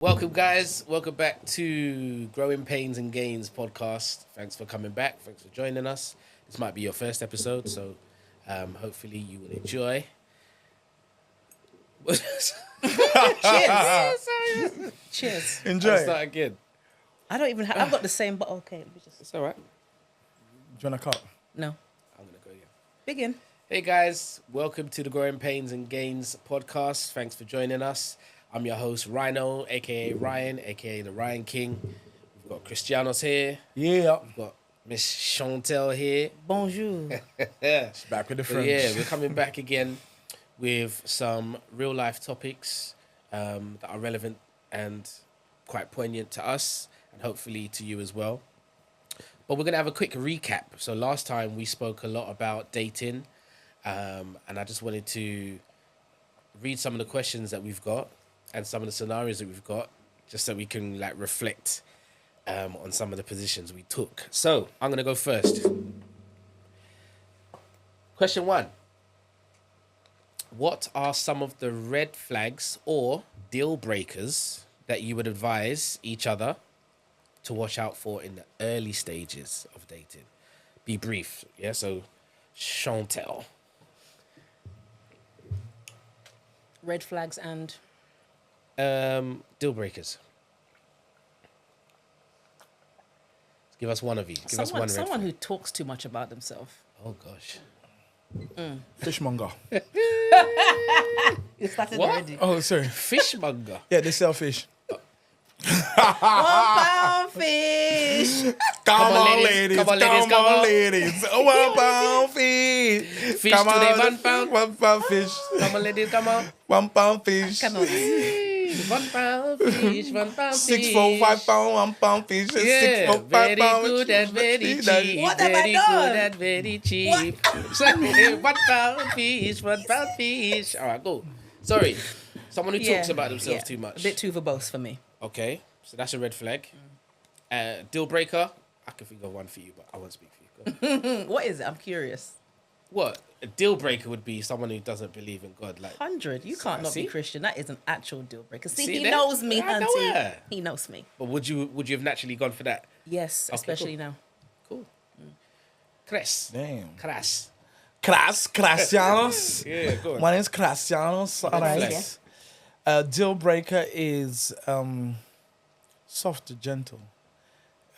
Welcome, guys. Welcome back to Growing Pains and Gains podcast. Thanks for coming back. Thanks for joining us. This might be your first episode, so hopefully you will enjoy. Cheers. Cheers. Enjoy. I'll start again. I don't even have. I've got the same, but okay. Let me just. It's all right. Do you want a cup? No. I'm going to go again. Begin. Hey, guys. Welcome to the Growing Pains and Gains podcast. Thanks for joining us. I'm your host, Rhino, a.k.a. Ryan, a.k.a. the Ryan King. We've got Kristianos here. Yeah. We've got Miss Chantelle here. Bonjour. She's back with the So French. yeah, we're coming back again with some real life topics that are relevant and quite poignant to us and hopefully to you as well. But we're going to have a quick recap. So last time we spoke a lot about dating, and I just wanted to read some of the questions that we've got and some of the scenarios that we've got just so we can like reflect on some of the positions we took. So I'm going to go first. Question 1. What are some of the red flags or deal breakers that you would advise each other to watch out for in the early stages of dating? Be brief. Yeah, so Chantelle. Red flags and Deal breakers. Give us one of you. Give us one red someone flag. who talks too much about themselves. Oh, gosh. Fishmonger. You started What? already. Oh, sorry. Fishmonger. Yeah, they sell fish. £1 fish. Come on, ladies. Come on, ladies. Come on. ladies. £1 fish. Fish Come today, on, £1. £1 fish. Come on, ladies, come on. £1 fish. Cannot. £1 fish, £1 6 fish. for £5, £1 fish. Yeah, 6 for very £5. good and very cheap. What have I Very done? good and very cheap. So, £1 fish, £1 fish. All right, go. Sorry, someone who talks about themselves too much. A bit too verbose for me. Okay, so that's a red flag. Deal breaker. I can think of one for you, but I won't speak for you. Go. What is it? I'm curious. What? A deal breaker would be someone who doesn't believe in God. Like, 100. You can't not See? be Christian. That is an actual deal breaker. See, See he there? knows me, I know Hunty. her. He knows me. but would you have naturally gone for that? Yes, Okay, especially cool. now. Cool. Chris. Damn. Crass. Kristianos. Yeah, go on. My name's Kristianos. All Red right. flags. Deal breaker is soft to gentle.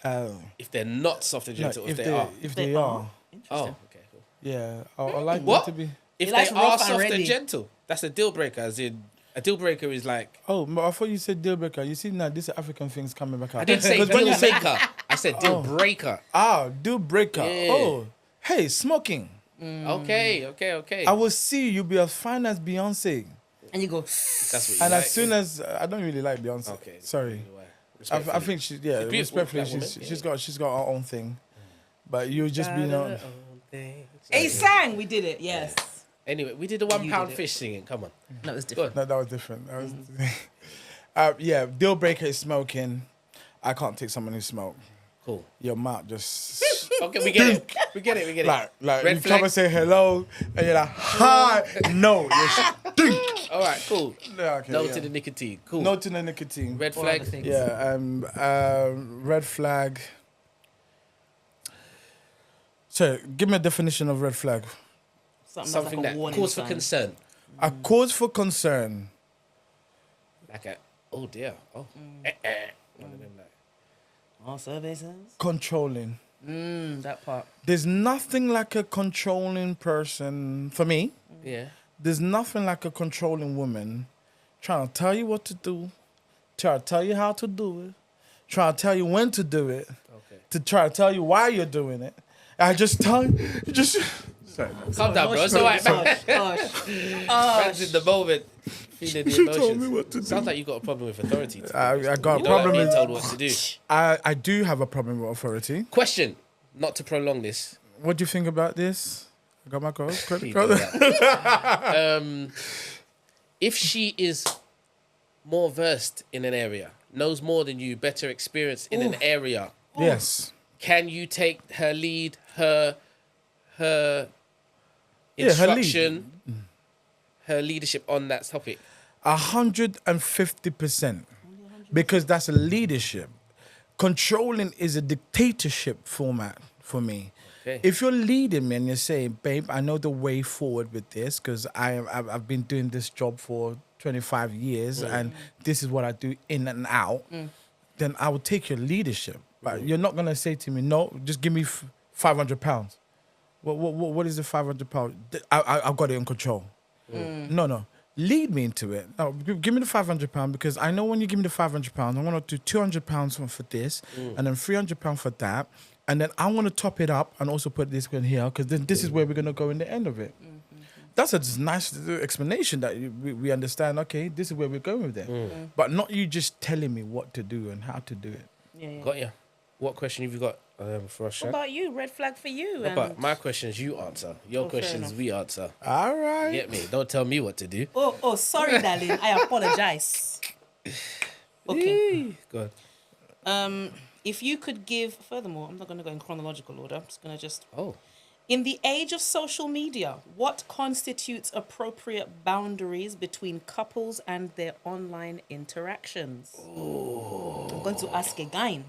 If they're not soft and gentle, if they are. If they are. Oh, Interesting. okay, cool. Yeah, I like What? them to be. If He they likes are rough and soft and ready. gentle, that's a deal breaker. As in, a deal breaker is like, Oh, but I thought you said deal breaker. You see now, these African things coming back out. I didn't say 'Cause when deal you say maker. I said deal breaker. deal breaker. Yeah. Oh, hey, smoking. Okay. I will see you be as fine as Beyonce. And you go, That's what you And like. as soon as I don't really like Beyonce. Okay. Sorry. Anyway, I respectfully. think she, She's beautiful, respectfully, that woman, yeah. she's got her own thing. But you just be not. he sang. We did it. Yes. Anyway, we did the £1 did it. fish singing. Come on. No, it was Go different. on. No, that was different. That was, yeah, deal breaker is smoking. I can't take someone who smoke. Cool. Your mouth just Okay, we get it. We get it. like Red you flag. come and say hello, and you're like, hi, no, you stink. All right, cool. Yeah, okay, No yeah. to the nicotine. Cool. No to the nicotine. Red All flag. other things. Yeah, red flag. So, give me a definition of red flag. Something like a that warning calls for sign. concern. A cause for concern. Like a, oh dear. Oh. One of them like. Oh, survey says. Controlling. That part. There's nothing like a controlling person, for me, Yeah. there's nothing like a controlling woman trying to tell you what to do, try to tell you how to do it, try to tell you when to do it, Okay. to try to tell you why you're doing it. I just tell you, Sorry. Calm down, bro. It's all right, man. Man's in the moment, feeling the She told me emotions. what to do. Sounds like you got a problem with authority. I got You a don't like problem being with... told what to do. I do have a problem with authority. Question, not to prolong this. What do you think about this? I got my code. Please don't do that. If she is more versed in an area, knows more than you, better experienced in an area, Yes. can you take her lead, her Yeah, her lead. instruction, her leadership on that topic? 150%. because that's a leadership. Controlling is a dictatorship format for me. Okay. If you're leading me and you're saying, babe, I know the way forward with this because I've been doing this job for 25 years and this is what I do in and out, then I will take your leadership. But you're not going to say to me, no, just give me £500. What is the £500? I've got it in control. No. Lead me into it. No, give me the £500 because I know when you give me the £500, I'm going to do £200 for this and then £300 for that. And then I want to top it up and also put this in here because then this is where we're going to go in the end of it. That's a just nice explanation that we understand, okay, this is where we're going with it. But not you just telling me what to do and how to do it. Yeah. Got you. What question have you got for us, What Shan? about you? Red flag for you. But my questions you answer. Your fair questions enough. we answer. All right. Get me? Don't tell me what to do. Oh, sorry, darling. I apologize. Okay. Go ahead. If you could give, furthermore, I'm not going to go in chronological order. I'm just going to just. Oh. In the age of social media, what constitutes appropriate boundaries between couples and their online interactions? I'm going to ask again.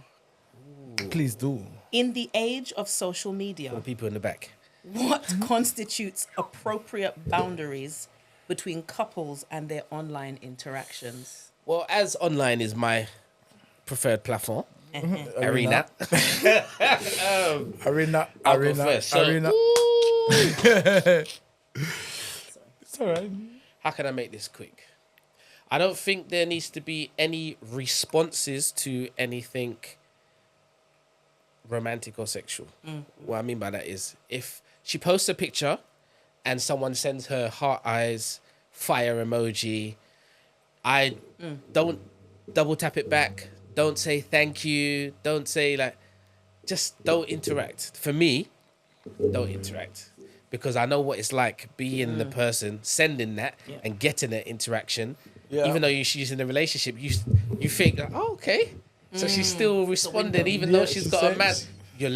Please do. In the age of social For the media, people in the back. what constitutes appropriate boundaries between couples and their online interactions? Well, as online is my preferred platform, arena. Arena. I'll go first. So, It's all right. how can I make this quick? I don't think there needs to be any responses to anything romantic or sexual. What I mean by that is if she posts a picture and someone sends her heart eyes, fire emoji, I don't double tap it back. Don't say thank you. Don't say just don't interact. For me, don't interact. Because I know what it's like being the person sending that and getting that interaction. Yeah. Even though she's in a relationship, you think, oh, okay. So she's still responding, even though she's got a man. You're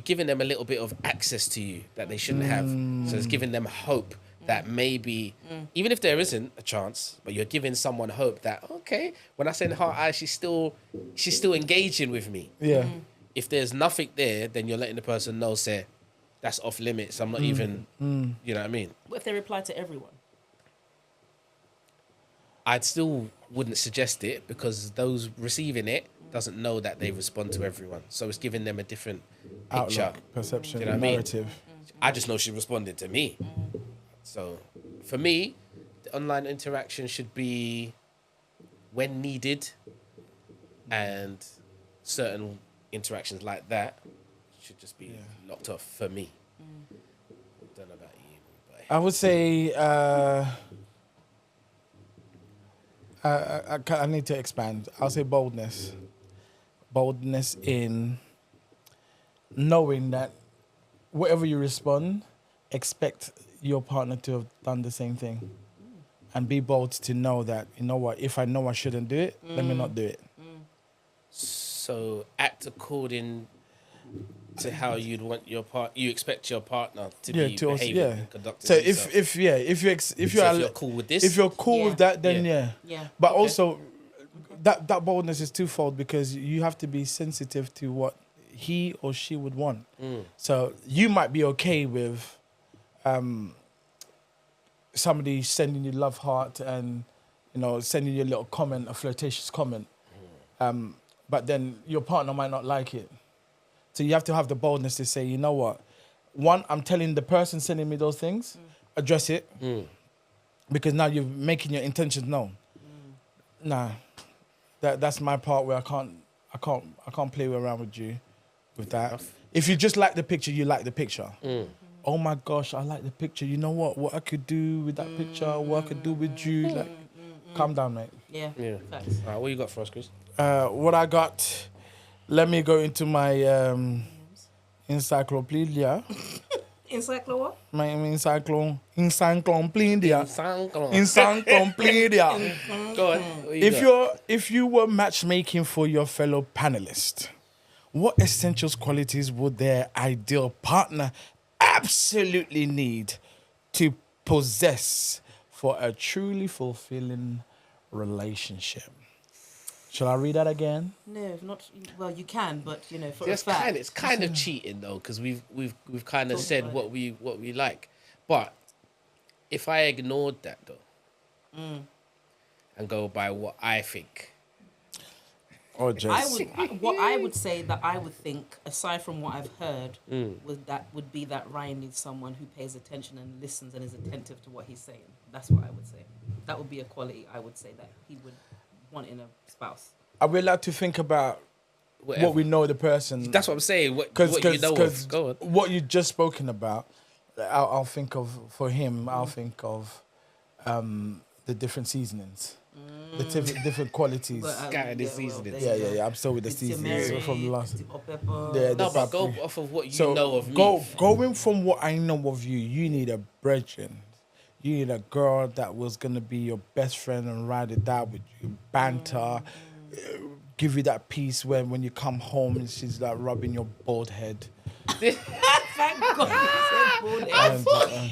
giving them a little bit of access to you that they shouldn't have. So it's giving them hope that maybe, even if there isn't a chance, but you're giving someone hope that, okay, when I send heart eyes, she's still engaging with me. Yeah. If there's nothing there, then you're letting the person know, say, that's off limits. I'm not even, you know what I mean? What if they reply to everyone? I'd still wouldn't suggest it because those receiving it doesn't know that they respond to everyone. So it's giving them a different picture. Outlook, perception, You know what I mean? narrative. I just know she responded to me. So for me, the online interaction should be when needed, and certain interactions like that should just be locked off for me. Don't know about you, but I would say I need to expand. I'll say boldness. Boldness in knowing that whatever you respond, expect your partner to have done the same thing. And be bold to know that, you know what, if I know I shouldn't do it, let me not do it. so act according to how you'd want you expect your partner to be to us, behaving and conducting So themselves. if you're So if you're cool with this, if you're cool with that, then Yeah. Yeah. But Okay. also, that boldness is twofold because you have to be sensitive to what he or she would want. So you might be okay with somebody sending you love heart and sending you a little comment, a flirtatious comment, but then your partner might not like it. So you have to have the boldness to say, you know what? One, I'm telling the person sending me those things, address it, because now you're making your intentions known. Nah, that's my part where I can't play around with you with that. If you just like the picture, you like the picture. Oh my gosh, I like the picture. You know what I could do with that picture, what I could do with you. Like, calm down, mate. Yeah. Yeah. Facts. All right, what you got for us, Chris? What I got, let me go into my encyclopedia. Encyclopedia? My encyclopedia. Encyclopedia. Go on. What you got? If you were matchmaking for your fellow panelists, what essentials qualities would their ideal partner absolutely need to possess for a truly fulfilling relationship? Shall I read that again? No, not well. You can, but for It's a fact. kind, it's kind of cheating though, because we've kind of Talk said about what we like. But if I ignored that though, and go by what I think, Or I just what I would say that I would think, aside from what I've heard, would be that Ryan needs someone who pays attention and listens and is attentive to what he's saying. That's what I would say. That would be a quality I would say that he would want in a spouse. are we allowed to think about whatever. what we know the person? That's what I'm saying. What Because you know of. Go on. what you just spoken about, I'll think of for him. I'll think of the different seasonings, the different qualities. Guy, the seasonings. Yeah. I'm still with the seasonings from the last. Yeah, No, the but go paprika. off of what you know of me. Going from what I know of you, you need a brethren. You need a girl that was gonna be your best friend and ride it out with you, banter, give you that peace when you come home and she's like rubbing your bald head. Thank God he said bald head.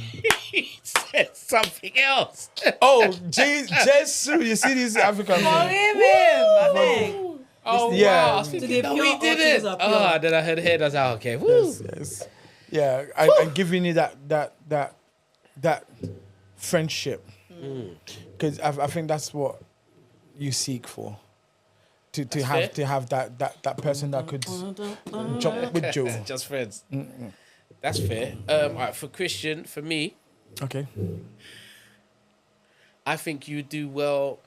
He said something else. Oh, Jesus! You see these African Forgive him, I think. Oh Yeah. wow! I was thinking, no, he didn't. All things are pure. Then I heard head. I was like, okay, woo. Yes. Yeah, and giving you that friendship, because I think that's what you seek for. To have that person that could jump with you. Just friends. That's fair. All right, for Christian, for me, Okay. I think you do well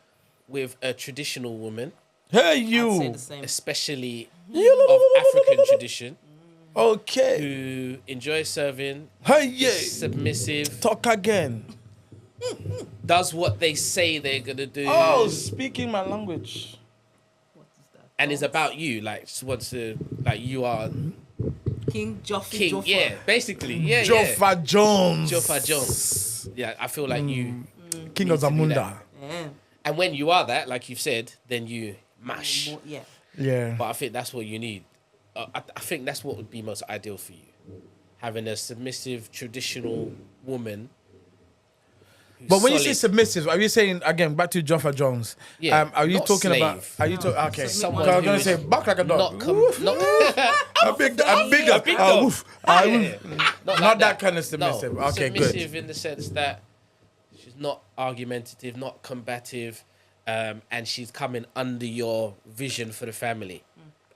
with a traditional woman, Hey I'd say you. the same. especially of African tradition, Okay. who enjoys serving, Hey yeah. submissive, Talk again. does what they say they're gonna do, Oh, speaking my language. What is that? and is about you. Like, just wants to, like, you are King Joffrey. king. Joffa. Yeah, basically. Yeah, Joffa Jones. Joffa Jones. Yeah, I feel like you. King of need to be Zamunda. that. Yeah. And when you are that, like you've said, then you mash. More, yeah. Yeah. But I think that's what you need. I think that's what would be most ideal for you. Having a submissive, traditional woman. who's But when you say solid. submissive, are you saying again back to Joffa Jones? Yeah, Are you not talking slave. about? Are you talking? Okay. Someone I was who gonna is say back like a dog. not a big dog. big dog. Woof. Yeah. Not like that kind of submissive. No, Okay, good. submissive in the sense that she's not argumentative, not combative, and she's coming under your vision for the family.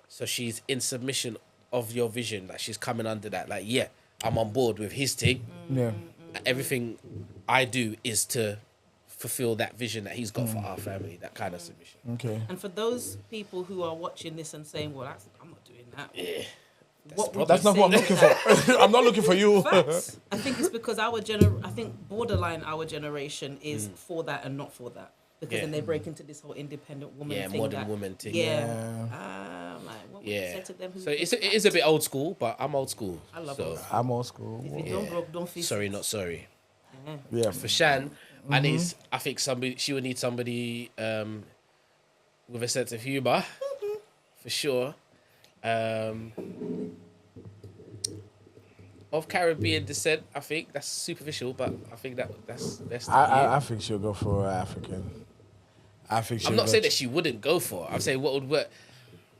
So she's in submission of your vision. Like, she's coming under that. Like, yeah, I'm on board with his thing. Yeah. Everything I do is to fulfill that vision that he's got for our family. That kind of submission. Okay. And for those people who are watching this and saying, "Well, I'm not doing that," Yeah. what would That's you not what I'm say looking to that? for. I'm not looking for you. Facts. I think it's because I think borderline our generation is for that and not for that. Because Yeah. then they break into this whole independent woman Yeah, thing. modern that, woman thing. Yeah. Like, what would you Yeah. say to them? So it is a bit old school, but I'm old school. I love so. old school. I'm old school. If you don't broke, don't fix Sorry, it. not sorry. Yeah. Yeah. For Shan, I think she would need somebody with a sense of humor, for sure. Of Caribbean descent, I think that's superficial, but I think that's best. I think she'll go for African. I think she'll I'm not go saying that she wouldn't go for it. I'm saying what would work.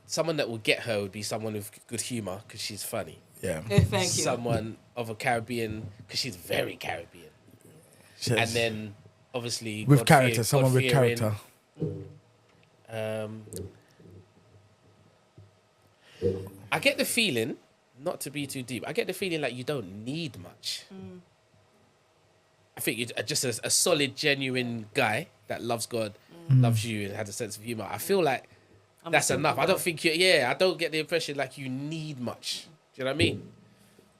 Someone that would get her would be someone with good humor because she's funny. Yeah. Thank you. Someone of a Caribbean because she's very Caribbean. Yes. And then obviously with God-fear- character, someone with God-fearing, character. I get the feeling, not to be too deep, I get the feeling like you don't need much. I think you're just a solid, genuine guy that loves God, loves you, and has a sense of humor. I feel like that's enough. I don't think I don't get the impression like you need much. Do you know what I mean?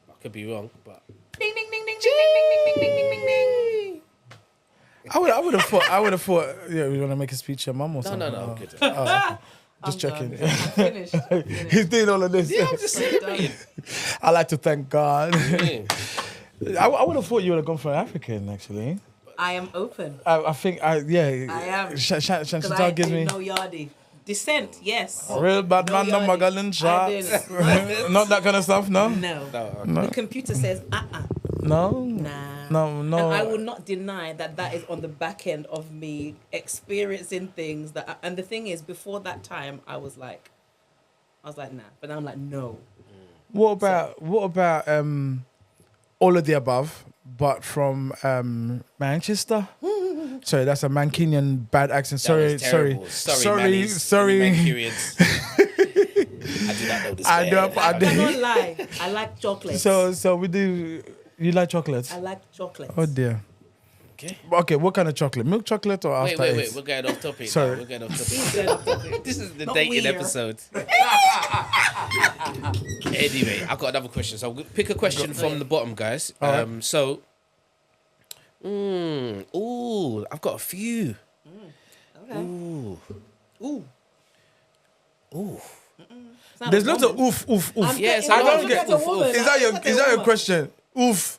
I could be wrong, but Ding, ding, ding, ding, ding, ding, ding, ding, ding, ding, ding. I would have thought. Yeah, we want to make a speech, your mum or something. no, Oh. I'm good. Just checking. I'm finished. He's doing all of this. Yeah, I'm just celebrating. I like to thank God. Yeah. I would have thought you would have gone for African, actually. I am open. I think, I am. Chantal Because I gives me no yardie. Descent, yes. real bad No man, no yardie. Magallan I shot. didn't. Not that kind of stuff, no? No. No, The computer says, No. Nah. No. And I will not deny that is on the back end of me experiencing things and the thing is, before that time, I was like, nah. But now I'm like, no. What about all of the above, but from Manchester? Sorry, that's a Mancunian bad accent. That was Sorry. terrible. Sorry. Mancunians. I do not know this. I cannot lie. I like chocolate. So we do. You like chocolate? I like chocolate. Oh dear. Okay. What kind of chocolate? Milk chocolate or after Wait. eight? We're going off topic. Sorry. We're going off topic. This is the Not dating weird. episode. Anyway, I've got another question. So I'll pick a question from the bottom, guys. All right. So, I've got a few. Okay. Ooh. There's lots of oof. Yes, I I don't know. get. Oof, oof. Is that your question? Oof.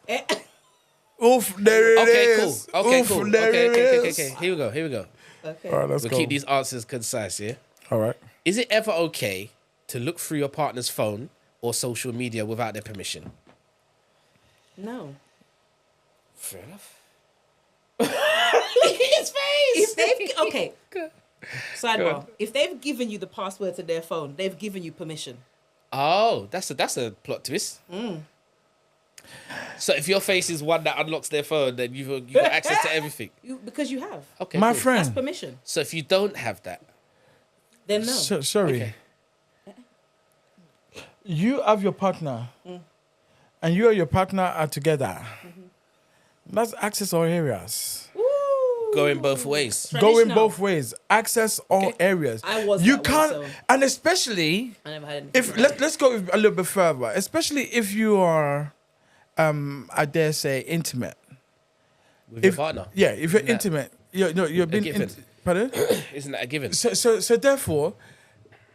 Oof. There it Okay, is. cool. Okay, Oof, cool. there it Okay. is. Here we go. Okay. All right, let's We'll go. keep these answers concise, yeah? All right. Is it ever okay to look through your partner's phone or social media without their permission? No. Fair enough. If they've okay. Sidebar. on. If they've given you the password to their phone, they've given you permission. Oh, that's a plot twist. So if your face is one that unlocks their phone, then you've got access to everything. Because you have. Okay, My cool. friend. That's permission. So if you don't have that, Then no. Sorry. okay. You have your partner, and you and your partner are together. That's access all areas. Ooh. Going both ways. Going Traditional. both ways. Access all areas. I was You that way, can't, so and especially I never had anything. if let's go a little bit further. Especially if you are, I dare say, intimate. With your partner. Yeah, if you're Isn't that intimate, you're being. given? Pardon? Isn't that a given? So therefore,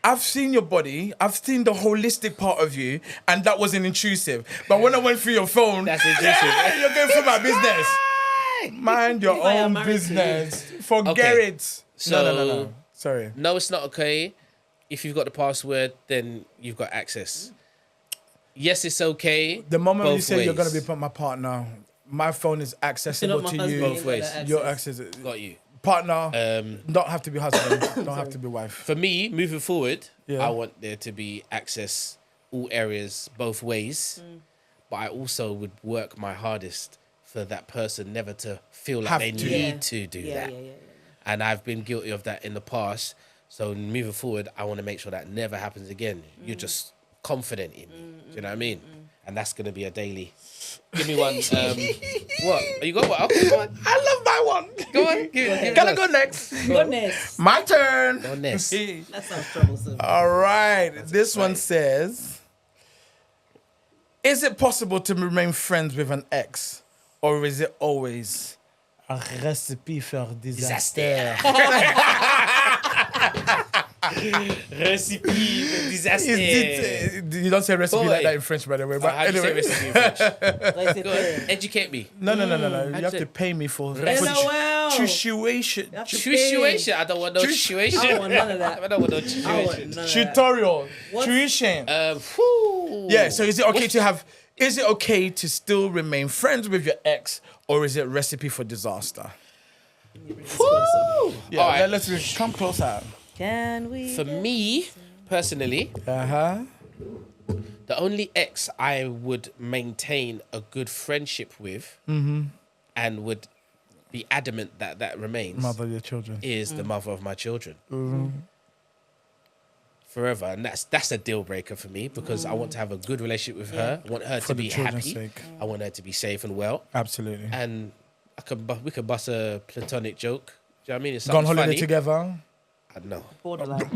I've seen your body, I've seen the holistic part of you, and that wasn't intrusive. But when I went through your phone, That's intrusive. yeah, you're going through my business. Mind your If I am own married to you. business. Forget Okay. it. So- No. Sorry. No, it's not okay. If you've got the password, then you've got access. Yes, it's okay. The moment you both say you're ways. going to be my partner, my phone is accessible Not to my you. husband, Both ways. you've got that Your access. access. Got you. Partner, don't have to be husband, don't have to be wife. For me, moving forward, Yeah. I want there to be access all areas both ways. But I also would work my hardest for that person never to feel like Have they to. need to do that. Yeah. And I've been guilty of that in the past. So moving forward, I want to make sure that never happens again. You're just confident in me. Do you know what I mean? And that's going to be a daily. Give me one. What? You got what? Okay, go on. I love my one. Go on. Give it Can I go next? Goodness. My turn. Go on, Ness. That sounds troublesome. All right. This one right. says, is it possible to remain friends with an ex? Or is it always a recipe for disaster? Recipe for disaster. You don't say recipe Boy. like that in French, by the way. But How do you say anyway. recipe in French? Like Go on. Educate me. No. You How'd have you to say? pay me for LOL. situation. You have to Tuition. I don't want no tuition. I don't want none of that. I don't want no I want tuition. none of that. Tutorial. What? Tuition. Whew. Yeah, so is it okay to have, is it okay to still remain friends with your ex, or is it recipe for disaster? Yeah, All right. let's come closer. Can we? For me, personally, Uh-huh. the only ex I would maintain a good friendship with and would be adamant that that remains Mother of your children. is the mother of my children. Forever. And that's a deal breaker for me because I want to have a good relationship with her. I want her For to the be children's happy. sake. I want her to be safe and well. Absolutely. And we could bust a platonic joke. Do you know what I mean? It's Go on something holiday funny. together. I know. Borderline.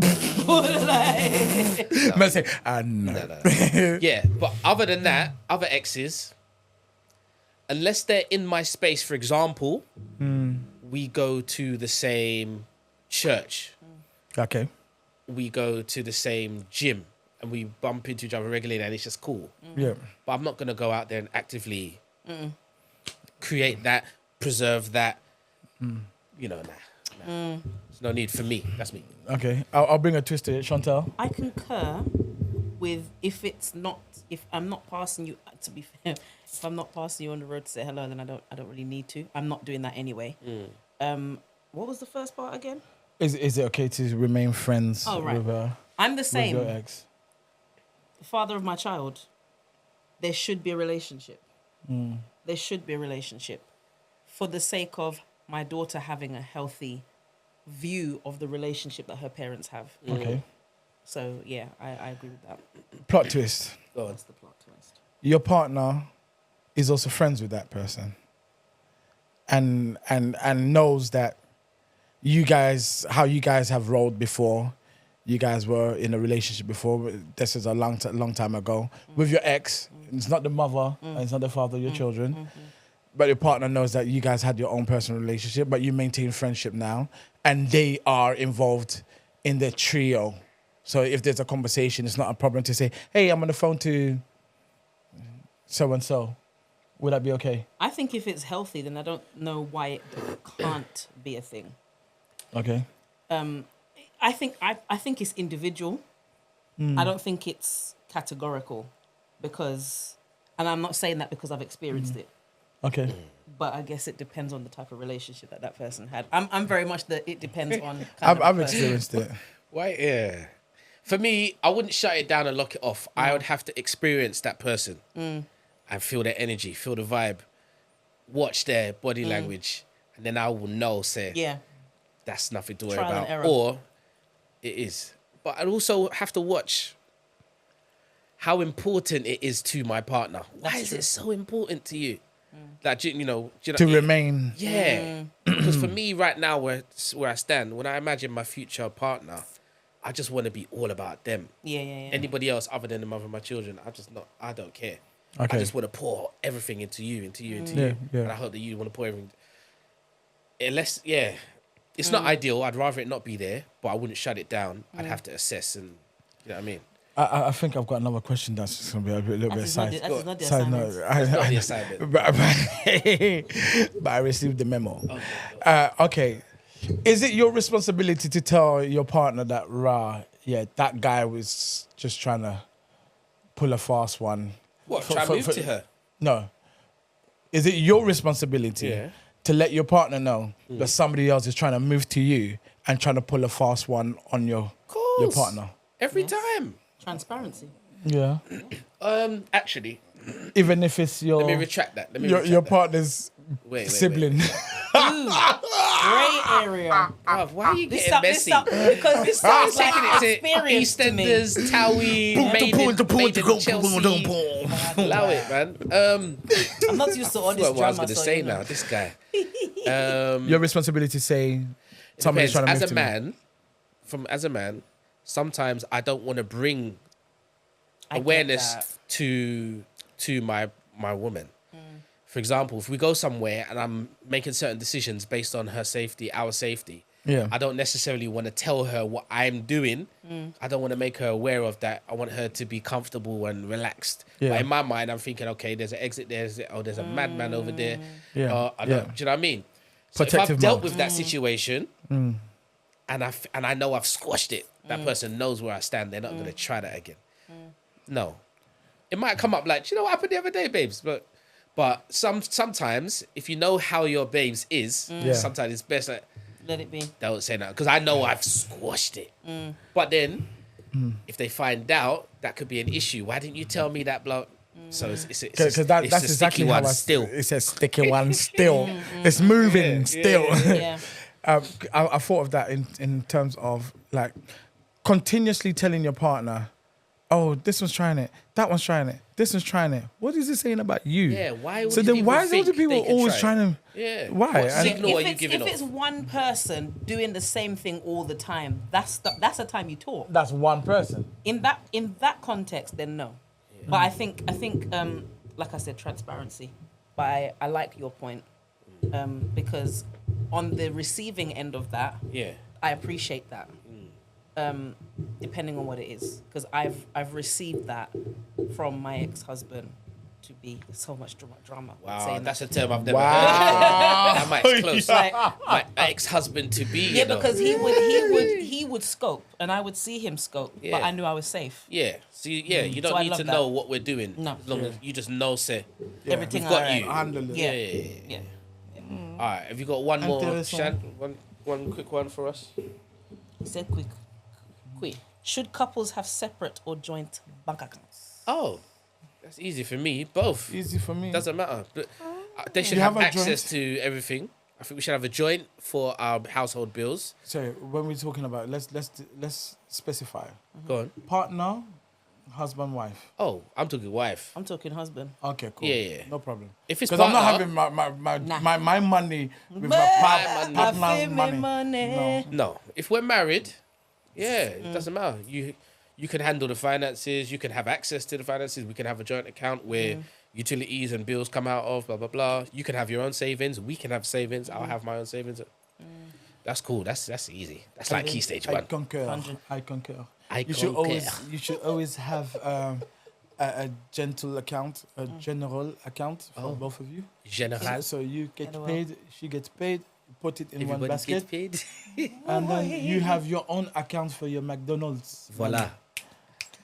Borderline. Man say, I know. No. Yeah, but other than that, other exes, unless they're in my space, for example, we go to the same church, Okay. we go to the same gym, and we bump into each other regularly, and it's just cool. Yeah. But I'm not going to go out there and actively create that, preserve that. You know, nah. There's no need for me. That's me. Okay. I'll bring a twist to it. Chantelle. I concur, with if I'm not passing you, to be fair, if I'm not passing you on the road to say hello, then I don't really need to. I'm not doing that anyway. What was the first part again? Is it okay to remain friends Oh, right. with I'm the with same. your ex? The father of my child. There should be a relationship. Mm. There should be a relationship, for the sake of my daughter having a healthy view of the relationship that her parents have. Okay. So yeah, I agree with that. Plot twist. Go on. That's the plot twist. Your partner is also friends with that person, and knows that how you guys have rolled before. You guys were in a relationship before. This is a long time ago with your ex. It's not the mother and it's not the father of your children. But your partner knows that you guys had your own personal relationship, but you maintain friendship now, and they are involved in the trio. So if there's a conversation, it's not a problem to say, "Hey, I'm on the phone to so and so." Would that be okay? I think if it's healthy, then I don't know why it can't be a thing. Okay. I think it's individual. I don't think it's categorical, because, and I'm not saying that because I've experienced it, Okay. but I guess it depends on the type of relationship that person had. I'm very much it depends on. Kind of I've the person. experienced it. Why? Yeah. For me, I wouldn't shut it down and lock it off. I would have to experience that person and feel their energy, feel the vibe, watch their body language, and then I will know, say, Yeah. that's nothing to worry Trial and about. error. Or it is. But I'd also have to watch how important it is to my partner. Why That's is true. it so important to you? That, do you know, To remain. yeah. Because for me right now, where I stand, when I imagine my future partner, I just want to be all about them. Yeah. Anybody else other than the mother of my children, I don't care. Okay. I just want to pour everything into you. Yeah. And I hope that you want to pour everything. Unless, it's not ideal. I'd rather it not be there, but I wouldn't shut it down. I'd have to assess and, you know what I mean? I think I've got another question that's just going to be a little bit side Not the side assignment. note. That's not the assignment. But I received the memo. Okay. Is it your responsibility to tell your partner that, that guy was just trying to pull a fast one? What, try to move to her? No. Is it your responsibility to let your partner know that somebody else is trying to move to you and trying to pull a fast one on your partner? Every time. Transparency. Yeah. Actually, Even if it's your... let me retract that. your partner's Wait. sibling. Gray area. Bruv, why are you getting messy? Because this sounds like Taking an it to experience to me. EastEnders, Towie, Maiden, Chelsea. Allow it, man. I'm not used to all this What I was drama. going to so, say you know. now, this guy. Your responsibility to say somebody's trying to move As to me. as a man, sometimes I don't want to bring I get awareness that. to my woman. For example, if we go somewhere and I'm making certain decisions based on her safety, our safety, Yeah. I don't necessarily want to tell her what I'm doing. I don't want to make her aware of that. I want her to be comfortable and relaxed. Yeah. But in my mind, I'm thinking, okay, there's an exit there. There's a madman over there. Yeah. Do you know what I mean? So if Protective I've dealt mode. with that situation and I know I've squashed it, that person knows where I stand. They're not going to try that again. No. It might come up like, do you know what happened the other day, babes? But sometimes, if you know how your babes is, sometimes it's best like, Let it be. don't say that. Because I know I've squashed it. But then, if they find out, that could be an issue. Why didn't you tell me that, bloke? So it's Because a that's sticky exactly how one I still. It's a sticky one still. It's moving still. Yeah. I thought of that in terms of like continuously telling your partner, oh, this one's trying it, that one's trying it, this one's trying it. What is it saying about you? Yeah, why would So then people why is all the think people they can always try it? trying to... Yeah. Why? What And- signal are you giving If off? it's one person doing the same thing all the time, that's the time you talk. That's one person. In that context, then no. But I think like I said, transparency. But I like your point because on the receiving end of that, Yeah. I appreciate that. Depending on what it is, because I've received that from my ex-husband to be. So much drama. Wow, saying that's that. a term I've never heard. Wow. That might's close. Like, My ex-husband to be. yeah, You know? because he would scope, and I would see him scope, but Yeah. I knew I was safe. Yeah. See, yeah, you So don't I need love to that. know what we're doing. No. As long as you just know, say, Everything we've got alright. you. Handle it. Yeah. Yeah. All right. Have you got one more, Interessant. Shan? One quick one for us. He said quick. Quick. Should couples have separate or joint bank accounts? Oh, that's easy for me. Both. Easy for me. Doesn't matter. But they should You have have a access joint? to everything. I think we should have a joint for our household bills. So when we're talking about, let's specify. Go on. Partner, husband, wife. Oh, I'm talking wife. I'm talking husband. Okay, cool. Yeah. No problem. If it's Because I'm not partner- having Nah. my money with Man, my money. partner's I feel me money. No. No, if we're married, it doesn't matter. You can handle the finances. You can have access to the finances. We can have a joint account where utilities and bills come out of. Blah blah blah. You can have your own savings. We can have savings. I'll have my own savings. That's cool. That's easy. That's like key stage I one. concur. 100. I concur. I You should concur. always have a gentle account, a general account for Oh. both of you. General. So you get General. paid, she gets paid, put it in one Everybody basket, gets paid. and then you have your own account for your McDonald's. Voila.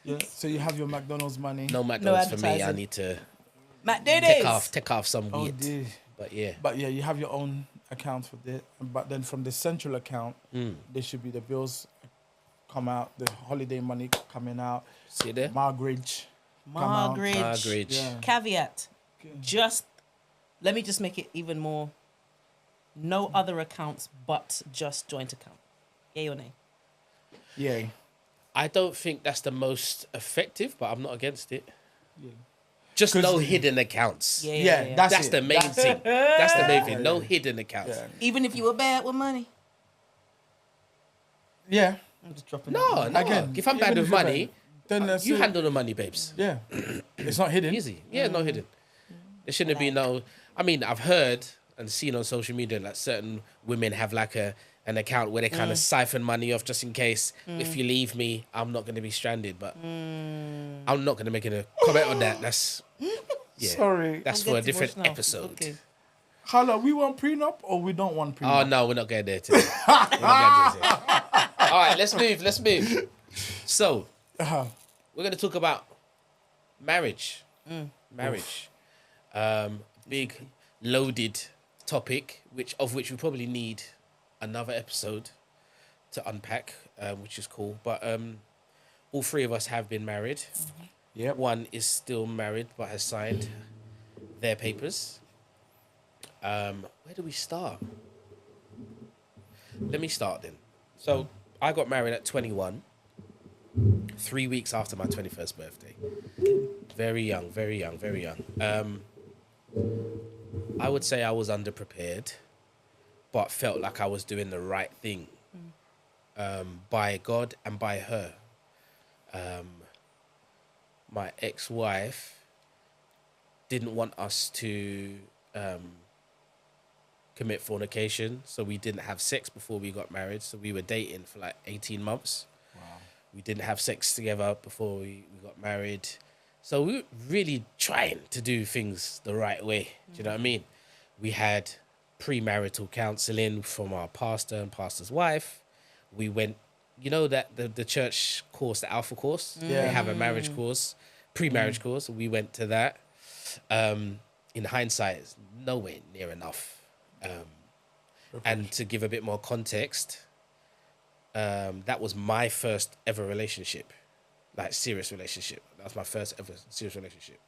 Yeah. So you have your McDonald's money. No McDonald's for me. I advertising. need to Matt Davies. take off some Oh weight. dear. But yeah. But yeah, you have your own account for that. But then from the central account, Mm. there should be the bills come out, the holiday money coming out, See there? mortgage. come out. Margaret. Margaret. Yeah. Caveat. Okay. Just let me just make it even more. No other accounts but just joint account. Yay or nay? Yeah. I don't think that's the most effective, but I'm not against it. Yeah. Just 'Cause- no hidden accounts. Yeah, that's it. the main thing. That's the main thing. No Yeah. hidden accounts. Yeah. Even if you were bad with money. Yeah. I'm just dropping No, it. no. Again, if I'm bad even with if you're money, bad, then that's you it. handle the money, babes. Yeah. It's not hidden. Easy. Yeah, no hidden. There shouldn't be no. I mean, I've heard and seen on social media that certain women have like an account where they kind of siphon money off just in case if you leave me, I'm not going to be stranded. But I'm not going to make a comment on that. That's Sorry. That's I'm for a getting different emotional. episode. Okay. Hala, we want prenup or we don't want Oh prenup? no, we're not going there today. We're not going there today. All right, let's move. So Uh-huh. we're going to talk about marriage. Marriage. Big loaded topic, of which we probably need another episode to unpack, which is cool. But all three of us have been married. Yep. One is still married but has signed their papers. Where do we start? Let me start then. So I got married at 21, 3 weeks after my 21st birthday. Very young. I would say I was underprepared, but felt like I was doing the right thing by God and by her. My ex-wife didn't want us to commit fornication, so we didn't have sex before we got married. So we were dating for like 18 months. Wow. We didn't have sex together before we got married. So we were really trying to do things the right way. Do you know what I mean? We had premarital counseling from our pastor and pastor's wife. We went, you know, that the church course, the Alpha course, Yeah. they have a marriage course, pre-marriage course. We went to that. In hindsight, it's nowhere near enough. And to give a bit more context, that was my first ever relationship, like serious relationship. That was my first ever serious relationship.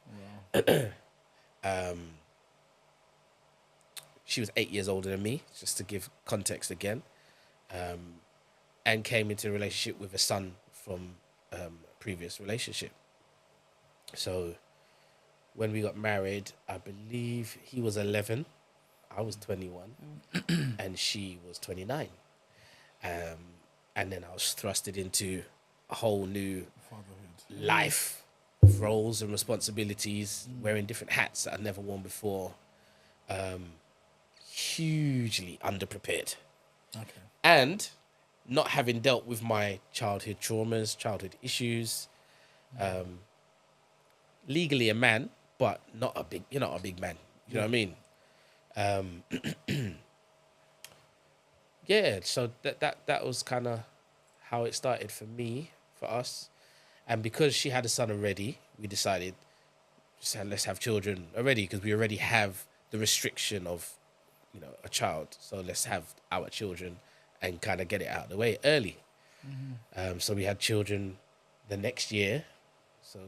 Wow. She was 8 years older than me, just to give context again, and came into a relationship with a son from a previous relationship. So when we got married, I believe he was 11, I was 21, and she was 29. And then I was thrusted into a whole new Fatherhood. life of roles and responsibilities, wearing different hats that I'd never worn before. Hugely underprepared. Okay. And not having dealt with my childhood traumas, childhood issues. Legally a man, but not a big. You're not a big man. You know what I mean? Yeah. So that was kind of how it started for me, for us, and because she had a son already, we decided, let's have children already because we already have the restriction of, a child. So let's have our children and kind of get it out of the way early. So we had children the next year. So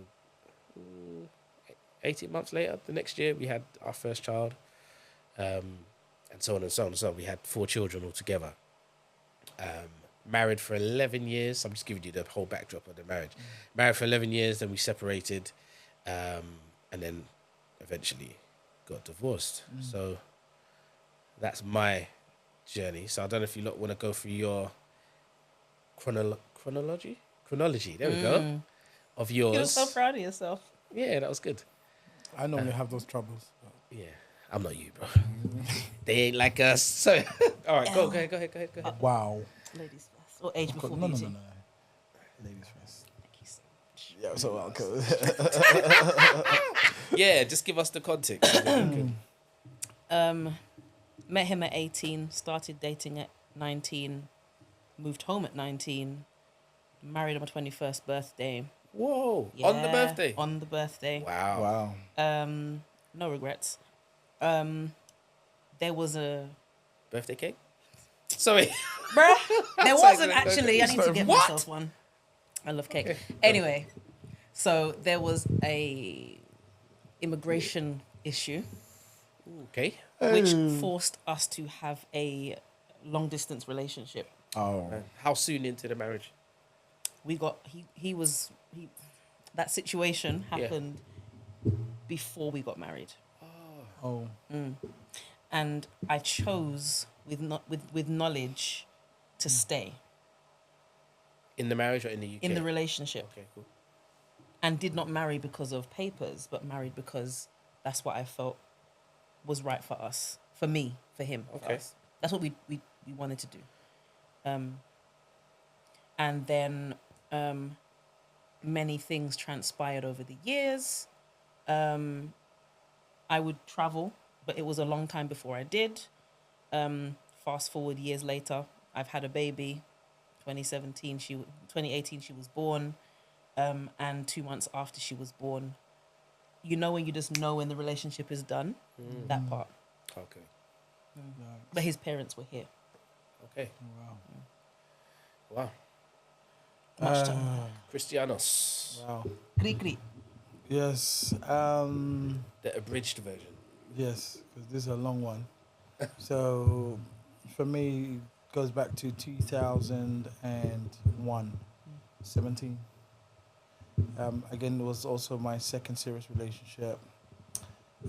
18 months later, the next year, we had our first child. And so on and so on. So we had 4 children altogether. Married for 11 years. I'm just giving you the whole backdrop of the marriage. Married for 11 years, then we separated, and then eventually got divorced. So that's my journey. So I don't know if you lot want to go through your chronology. There we go. Of yours. You're so proud of yourself. Yeah, that was good. I normally have those troubles. Yeah, I'm not you, bro. They ain't like us. So, all right, go ahead. Wow. Ladies first. Or age before No. beauty. Ladies first. Thank you so much. Yeah, so okay. Yeah, just give us the context. Met him at 18, started dating at 19, moved home at 19, married on my 21st birthday. Whoa, on the birthday? On the birthday. Wow. No regrets. There was a... Birthday cake? Sorry. Bruh, there Sorry, wasn't actually. I need to get myself one. I love cake. Anyway, so there was a immigration issue Okay. which forced us to have a long distance relationship. Oh. How soon into the marriage? We got that situation happened before we got married. Oh. And I chose with knowledge to stay In the marriage or in the UK? in the relationship, Okay, cool. and did not marry because of papers, but married because that's what I felt was right for us, for me, for him, for Okay. us. That's what we wanted to do. And then many things transpired over the years. I would travel, but it was a long time before I did. Fast forward years later, I've had a baby. 2018, she was born. And 2 months after she was born, when you just know when the relationship is done, that part. Okay. But his parents were here. Okay. Wow. Wow. Much time. Kristianos. Wow. Kri. Yes. The abridged version. Yes, because this is a long one. So, for me, it goes back to 2001, 17. Again, it was also my second serious relationship.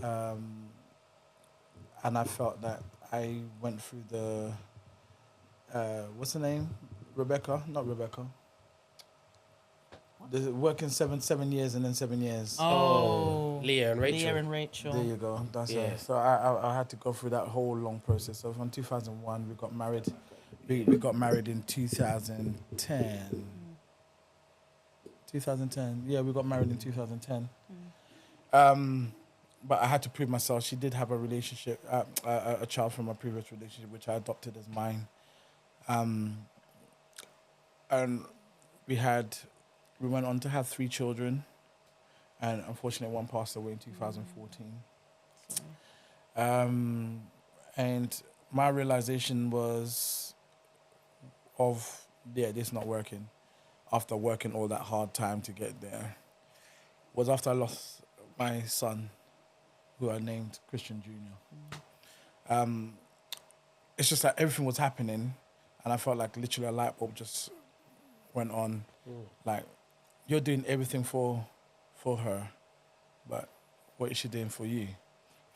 And I felt that I went through the, what's her name? Rebecca? Not Rebecca. Working seven years and then 7 years. Oh. Leah and Rachel. Leah and Rachel. There you go. That's Yeah. it. So I had to go through that whole long process. So from 2001, we got married. We got married in 2010. 2010. Yeah, we got married in 2010. But I had to prove myself. She did have a relationship, a child from a previous relationship, which I adopted as mine. And we went on to have 3 children. And unfortunately, one passed away in 2014. And my realization was this not working. After working all that hard time to get there, was after I lost my son, who I named Christian Jr. It's just like everything was happening, and I felt like literally a light bulb just went on. Like, you're doing everything for her, but what is she doing for you?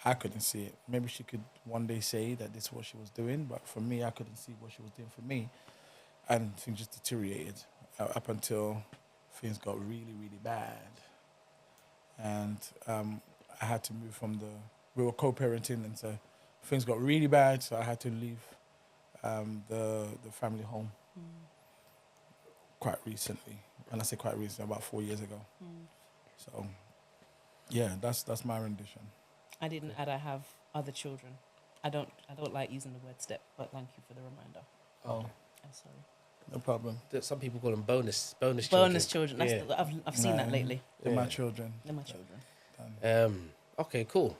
I couldn't see it. Maybe she could one day say that this is what she was doing, but for me, I couldn't see what she was doing for me. And things just deteriorated up until things got really, really bad. And I had to move we were co-parenting, and so things got really bad, so I had to leave the family home quite recently. When I say quite recently, about 4 years ago. So Yeah, that's my rendition. I didn't add I have other children. I don't like using the word step, but thank you for the reminder. Oh, I'm sorry. no problem. Some people call them bonus Bonus children. That's Yeah. I've seen that lately. They're my Yeah. children. They're my children. Okay, cool.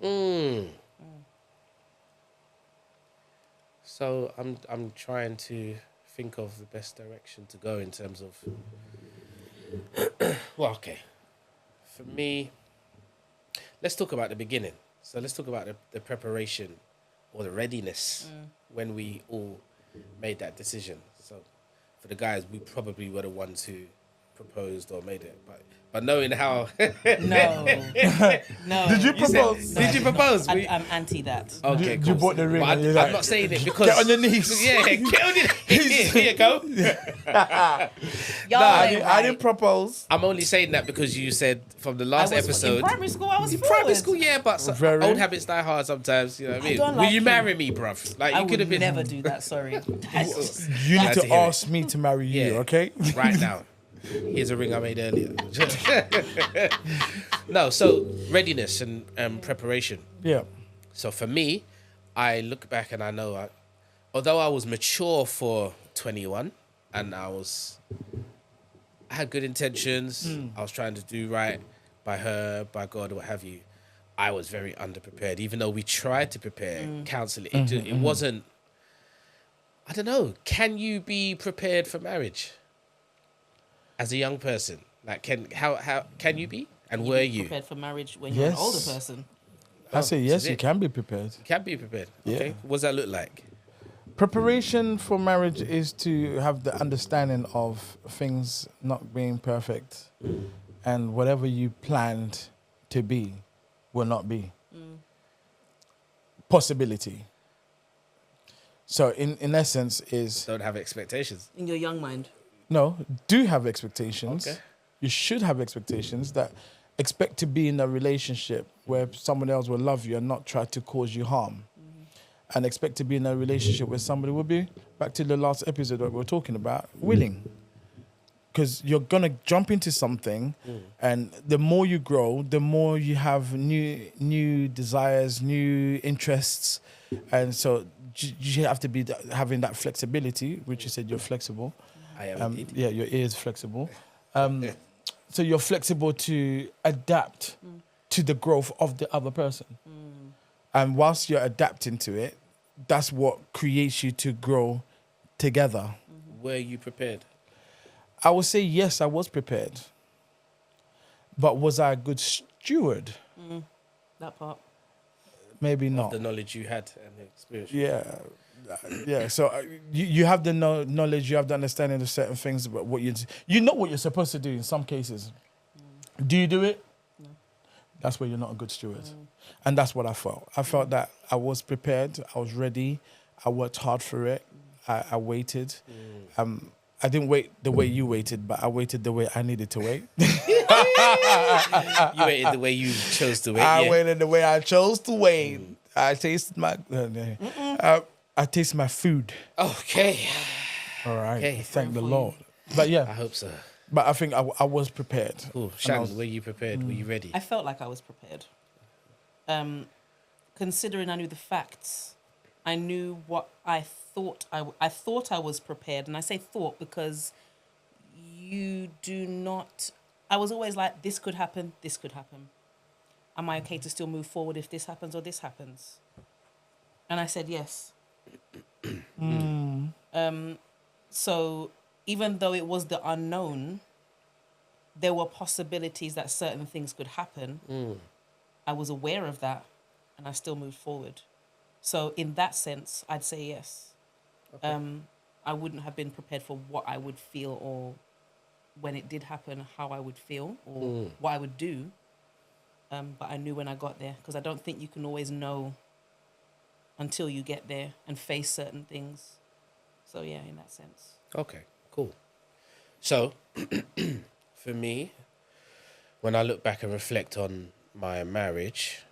Mm. So I'm trying to think of the best direction to go in terms of. Well, okay. For me, let's talk about the beginning. So let's talk about the preparation or the readiness when we all made that decision. So for the guys, we probably were the ones who proposed or made it, but knowing how. No. No. Did you You said- propose? did you propose? I'm anti that. Okay, You cool. bought the ring But and you're I'm like, not saying it because get on your knees. Yeah, get on your knees. Here you go. Y'all I ain't didn't right. propose. I'm only saying that because you said from the I last was, episode. in primary school, I was In forward. primary school, yeah, but Very. old habits die hard sometimes. You know what I mean? don't Will like you him. marry me, bruv? Like I you could would have been never do that. Sorry. That's- You Glad need to to hear it. ask me to marry you, Yeah. okay? right now. Here's a ring I made earlier. No, so readiness and preparation. Yeah. So for me, I look back and I know, although I was mature for 21 and I had good intentions, I was trying to do right by her, by God, what have you. I was very underprepared, even though we tried to prepare, counsel it. It wasn't. I don't know. Can you be prepared for marriage as a young person? Like, how can you be? And were you? prepared for marriage when you're an Yes. older person? I say this yes, is you it. can be prepared. Can be prepared. Yeah. Okay. What does that look like? Preparation for marriage is to have the understanding of things not being perfect and whatever you planned to be will not be. Possibility. So in essence is Don't have expectations. In your young mind. no, do have expectations. Okay. You should have expectations that expect to be in a relationship where someone else will love you and not try to cause you harm. And expect to be in a relationship where somebody will be, back to the last episode that we were talking about, willing. Because you're going to jump into something and the more you grow, the more you have new desires, new interests. And so you have to be having that flexibility, which you said you're flexible. I am indeed. Yeah, your ear is flexible. So you're flexible to adapt to the growth of the other person. And whilst you're adapting to it, that's what creates you to grow together. Were you prepared? I would say, yes, I was prepared. But was I a good steward? That part. Maybe not. The knowledge you had and the experience. Yeah. Yeah, so you have the knowledge, you have the understanding of certain things, but you know what you're supposed to do in some cases. Do you do it? No. That's where you're not a good steward. And that's what I felt. I felt that I was prepared, I was ready, I worked hard for it, I waited. I didn't wait the way you waited, but I waited the way I needed to wait. You waited the way you chose to wait. I waited the way I chose to wait. I tasted my I tasted my food. Okay. All right. Okay. Thank the Lord. But I yeah, hope so. but I think I was prepared. Cool. And I Shannon, was- were you prepared? Were you ready? I felt like I was prepared. Considering I knew the facts, I knew what I thought. I thought I was prepared, and I say thought because you do not. I was always like, this could happen. This could happen. Am I okay to still move forward if this happens or this happens? And I said yes. So even though it was the unknown, there were possibilities that certain things could happen. I was aware of that, and I still moved forward. So in that sense, I'd say yes. I wouldn't have been prepared for what I would feel or when it did happen, how I would feel or what I would do. But I knew when I got there, because I don't think you can always know until you get there and face certain things. So yeah, in that sense. Okay, cool. So, for me, when I look back and reflect on my marriage,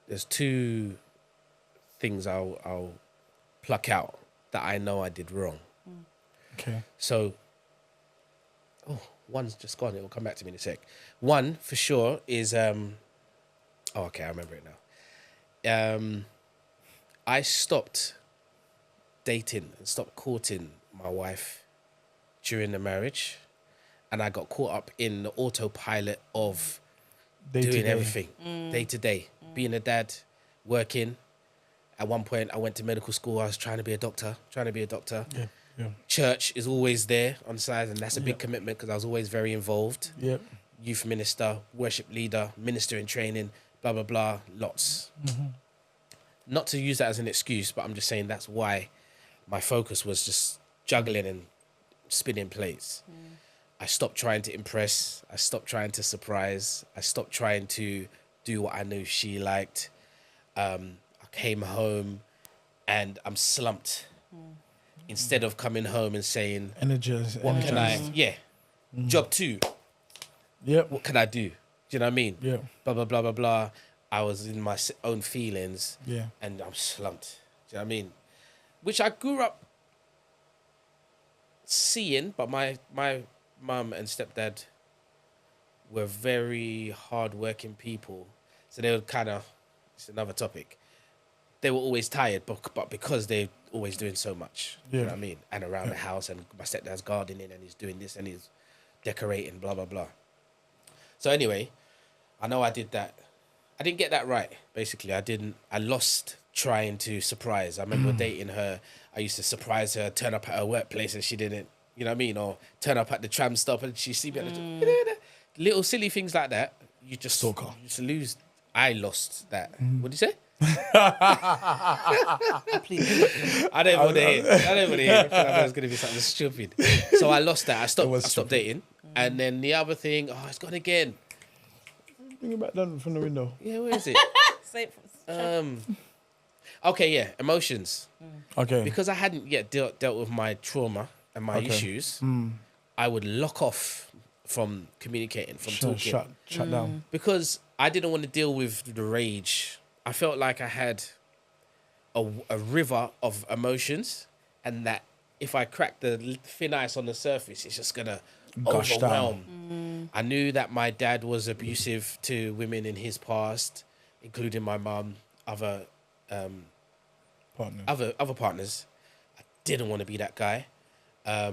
there's two things I'll pluck out that I know I did wrong. Okay. So, One's just gone. It will come back to me in a sec. One for sure is oh, okay, I remember it now. I stopped dating and stopped courting my wife during the marriage, and I got caught up in the autopilot of doing everything day to day, being a dad, working. At one point, I went to medical school. I was trying to be a doctor. Yeah. Yeah. Church is always there on the side, and that's a big commitment because I was always very involved. Yep. Youth minister, worship leader, minister in training, blah, blah, blah, lots. Not to use that as an excuse, but I'm just saying that's why my focus was just juggling and spinning plates. I stopped trying to impress. I stopped trying to surprise. I stopped trying to do what I knew she liked. I came home and I'm slumped. Instead of coming home and saying, what can I, job 2, what can I do? Do you know what I mean? Yeah. Blah, blah, blah, blah, blah. I was in my own feelings Yeah. and I'm slumped. Do you know what I mean? Which I grew up seeing, but my mum and stepdad were very hard-working people. So they were kind of, it's another topic. They were always tired, but because they're always doing so much. You know what I mean? And around the house, and my stepdad's gardening, and he's doing this, and he's decorating, blah, blah, blah. So anyway, I know I did that. I didn't get that right, basically. I lost trying to surprise. I remember dating her. I used to surprise her, turn up at her workplace, and she didn't, you know what I mean? Or turn up at the tram stop, and she see me at the little silly things like that. You just lose. I lost that. What did you say? I don't want to hear. I don't want to hear. I know it's going to be something stupid. So I lost that. I stopped dating. And then the other thing, it's gone again. Bring it back down from the window. Yeah, where is it? Say it Okay, yeah, emotions. Okay. Because I hadn't yet dealt with my trauma and my issues, I would lock off from communicating, from talking. Shut down. Because I didn't want to deal with the rage. I felt like I had a river of emotions, and that if I cracked the thin ice on the surface, it's just going to Gush overwhelm. I knew that my dad was abusive to women in his past, including my mum, other partners. I didn't want to be that guy. I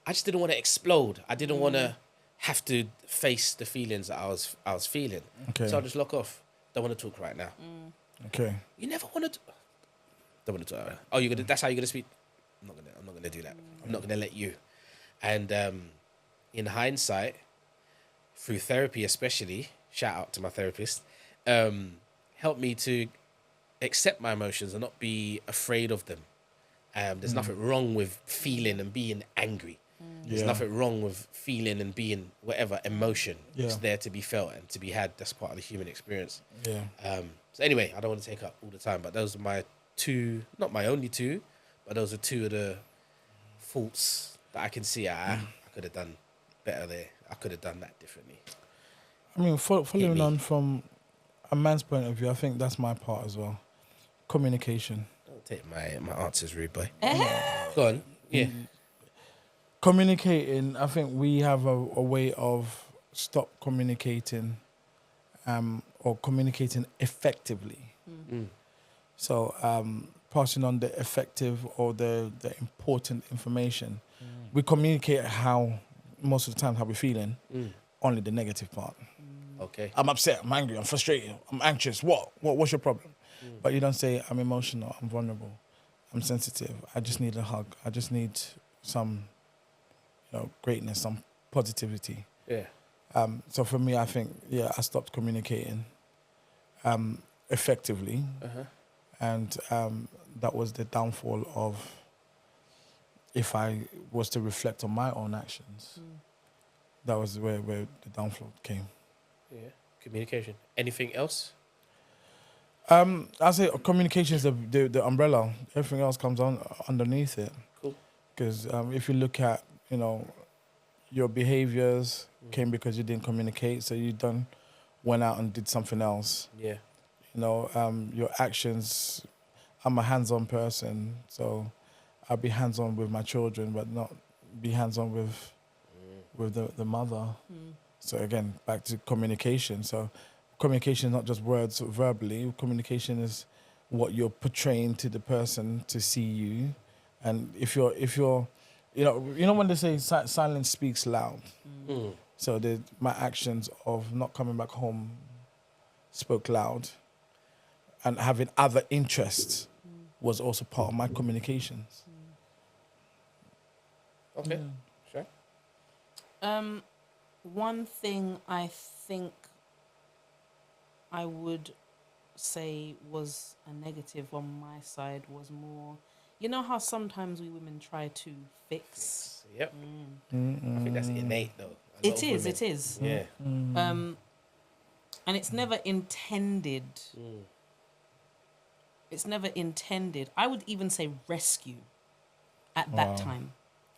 just didn't want to explode. I didn't want to have to face the feelings that I was feeling. Okay. So I just lock off. Don't want to talk right now. Okay. You never want to. Don't want to talk. Oh, you're gonna. That's how you're gonna speak. I'm not gonna do that. I'm not gonna let you. And in hindsight, through therapy especially, shout out to my therapist, helped me to accept my emotions and not be afraid of them. There's nothing wrong with feeling and being angry. There's nothing wrong with feeling and being whatever emotion. It's there to be felt and to be had. That's part of the human experience. Yeah. So anyway, I don't want to take up all the time, but those are my two, not my only two, but those are two of the faults that I can see. I could have done better there. I could have done that differently. I mean, following on from a man's point of view, I think that's my part as well. Communication. Don't take my answers rude, boy. Go on. Yeah. Communicating, I think we have a way of stop communicating or communicating effectively. So passing on the effective or the important information. We communicate how, most of the time, how we're feeling, only the negative part. Okay. I'm upset, I'm angry, I'm frustrated, I'm anxious. What's your problem? But you don't say, I'm emotional, I'm vulnerable, I'm sensitive, I just need a hug, I just need some greatness, some positivity. Yeah. So for me, I think, I stopped communicating effectively. And that was the downfall of, if I was to reflect on my own actions, that was where the downfall came. Yeah. Communication. Anything else? I say communication is the umbrella. Everything else comes on underneath it. Cool. Because if you look at, your behaviors came because you didn't communicate, so you went out and did something else. Yeah. Your actions, I'm a hands-on person, so I'll be hands-on with my children, but not be hands-on with with the mother. So again, back to communication. So communication is not just words verbally. Communication is what you're portraying to the person to see you, and if you're, you know when they say silence speaks loud. Mm. So my actions of not coming back home spoke loud, and having other interests was also part of my communications. Okay. Sure. One thing I think I would say was a negative on my side was more, you know how sometimes we women try to fix. Yep. I think that's innate though. A lot It of is. women- It is. Yeah. And it's never intended. It's never intended. I would even say rescue at that time.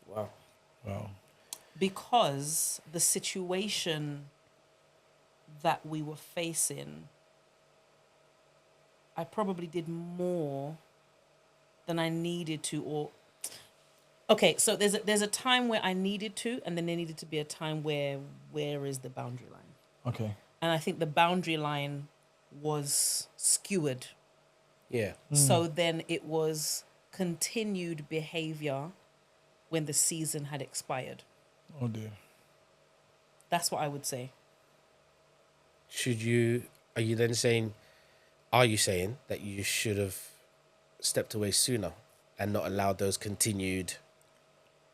Wow. Wow. Because the situation that we were facing, I probably did more than I needed to. Or okay, so there's a time where I needed to, and then there needed to be a time where is the boundary line? Okay. And I think the boundary line was skewered. Yeah. So then it was continued behavior when the season had expired. Oh dear. That's what I would say. Are you saying that you should have stepped away sooner and not allowed those continued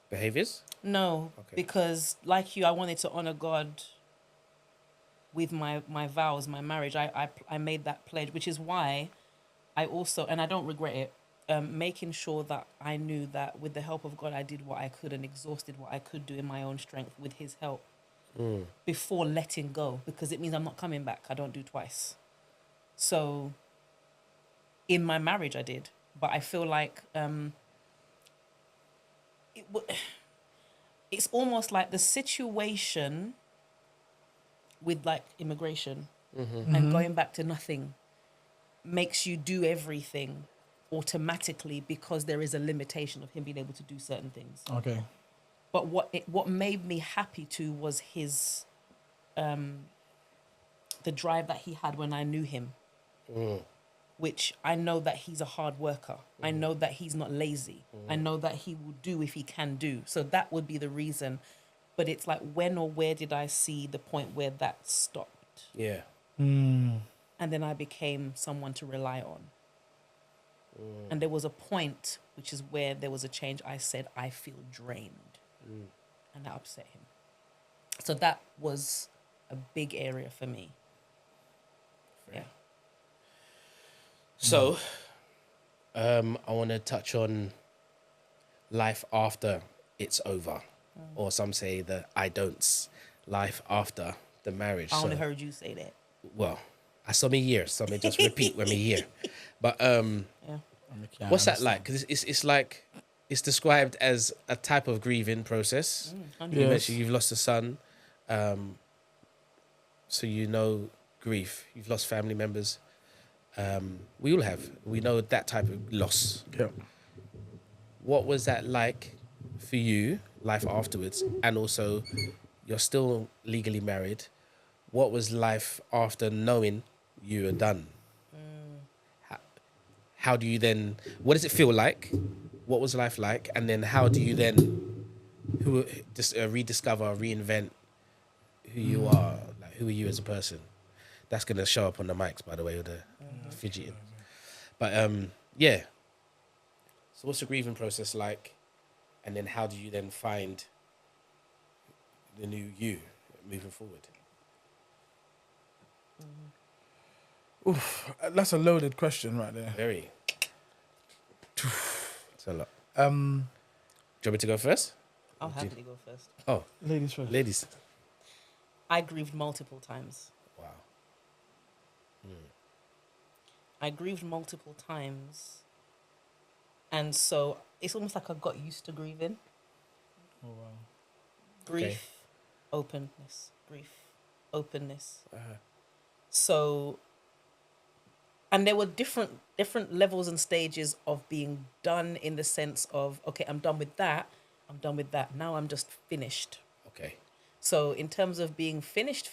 behaviors? No, Okay. because like you, I wanted to honor God with my vows, my marriage. I made that pledge, which is why I also, and I don't regret it, making sure that I knew that with the help of God, I did what I could and exhausted what I could do in my own strength with his help before letting go, because it means I'm not coming back. I don't do twice. So in my marriage, I did, but I feel like it's almost like the situation with like immigration and going back to nothing makes you do everything automatically because there is a limitation of him being able to do certain things. Okay. But what made me happy too was his the drive that he had when I knew him. Which I know that he's a hard worker. I know that he's not lazy. I know that he will do if he can do. So that would be the reason. But it's like, when or where did I see the point where that stopped? Yeah. And then I became someone to rely on. And there was a point, which is where there was a change. I said, I feel drained. And that upset him. So that was a big area for me. Yeah. So, I want to touch on life after it's over, or some say the I don'ts, life after the marriage. I only So, heard you say that. well, I saw me years, so I may just repeat when me here. But Yeah. what's that like? Because it's like it's described as a type of grieving process. You Yes. mentioned you've lost a son, so you know grief. You've lost family members. We all have. We know that type of loss. Yeah. What was that like for you, life afterwards? And also, you're still legally married. What was life after knowing you were done? How do you then, what does it feel like? What was life like? And then how do you then rediscover, reinvent who you are? Like, who are you as a person? That's going to show up on the mics, by the way, with the fidgeting. But yeah. So what's the grieving process like? And then how do you then find the new you moving forward? Oof, that's a loaded question right there. Very. It's a lot. Um, Do you want me to go first? I'll happily go first. Oh, ladies first. ladies. I grieved multiple times. Wow. I grieved multiple times. And so it's almost like I got used to grieving. Oh wow. Grief, Okay. openness, grief, openness. So, and there were different levels and stages of being done, in the sense of, okay, I'm done with that. Now I'm just finished. Okay. So in terms of being finished,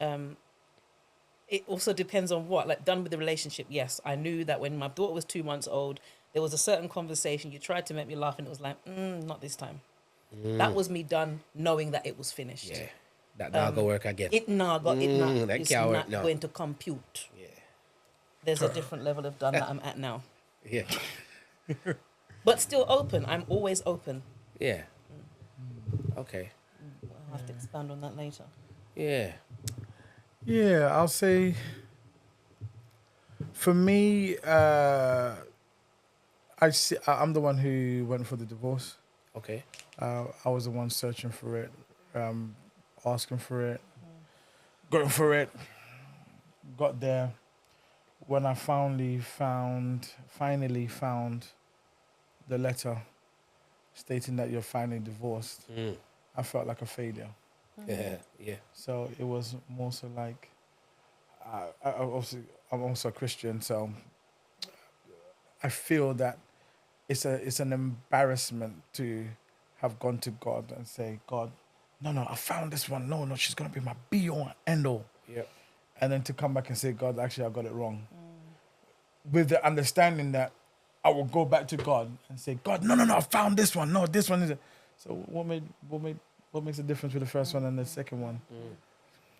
it also depends on what, like, done with the relationship. Yes, I knew that when my daughter was 2 months old, there was a certain conversation. You tried to make me laugh, and it was like, not this time. That was me done, knowing that it was finished. Yeah. That not gonna work again. It That it's can't work, not no. going to compute. Yeah. There's a different level of done that I'm at now, Yeah. but still open. I'm always open. Yeah. Okay. I'll have to expand on that later. Yeah. Yeah, I'll say for me, I'm the one who went for the divorce. Okay. I was the one searching for it, asking for it, going for it, got there. When I finally found the letter stating that you're finally divorced, I felt like a failure. Yeah. Yeah. So it was more so like, I'm also a Christian, so I feel that it's an embarrassment to have gone to God and say, God, no, I found this one. No, she's gonna be my be all and end all. Yep. And then to come back and say, God, actually I got it wrong. With the understanding that I will go back to God and say, God, no, I found this one. No, this one is. So what makes the difference with the first one and the second one?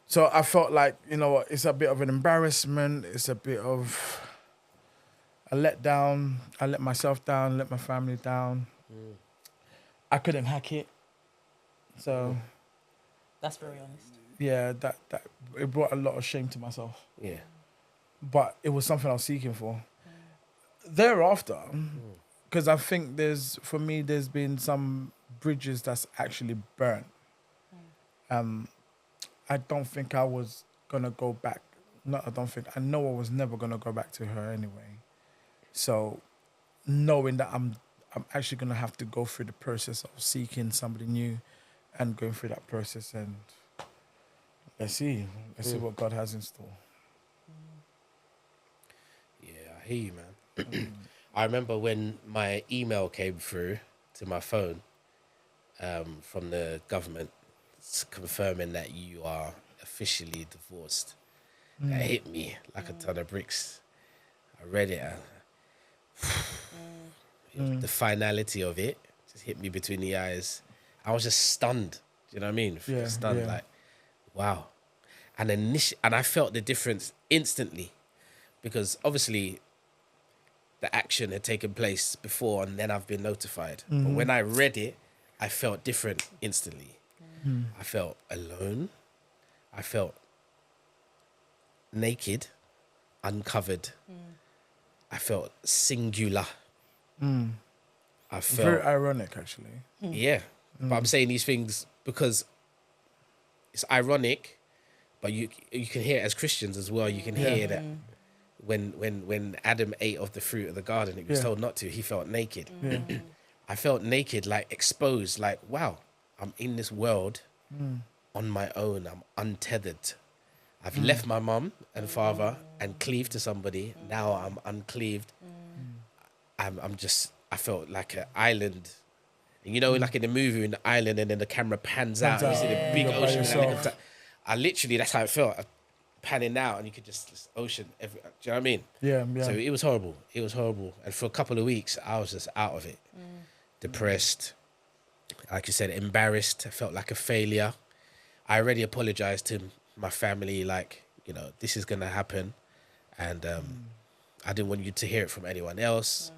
So I felt like, it's a bit of an embarrassment. It's a bit of a letdown. I let myself down, let my family down. I couldn't hack it. So That's very honest. yeah, that it brought a lot of shame to myself. Yeah. But it was something I was seeking for. Thereafter, because I think there's been some bridges that's actually burnt. I don't think I was gonna go back. I know I was never gonna go back to her anyway. So knowing that I'm actually gonna have to go through the process of seeking somebody new and going through that process, and let's see what God has in store. Yeah, I hear you, man. I remember when my email came through to my phone from the government confirming that you are officially divorced. That hit me like a ton of bricks. I read it. The finality of it just hit me between the eyes. I was just stunned. Do you know what I mean? Yeah, Just stunned, yeah. like, wow. And and I felt the difference instantly, because obviously the action had taken place before and then I've been notified. But when I read it, I felt different instantly. I felt alone. I felt naked, uncovered. I felt singular. I felt Very ironic, actually. yeah. But I'm saying these things because it's ironic, but you can hear it as Christians as well. You can hear that when Adam ate of the fruit of the garden, he was told not to. He felt naked. Yeah. I felt naked, like exposed, like, wow, I'm in this world on my own. I'm untethered. I've left my mum and father and cleaved to somebody. Now I'm uncleaved. I felt like an island. And like in the movie, in the island, and then the camera pans out, and you see the big You're by ocean. And then yourself. I literally, that's how it felt. Panning out, and you could just ocean. Do you know what I mean? Yeah. So it was horrible. It was horrible. And for a couple of weeks, I was just out of it. Depressed. Like you said, embarrassed. I felt like a failure. I already apologized to my family, like, this is going to happen. And I didn't want you to hear it from anyone else.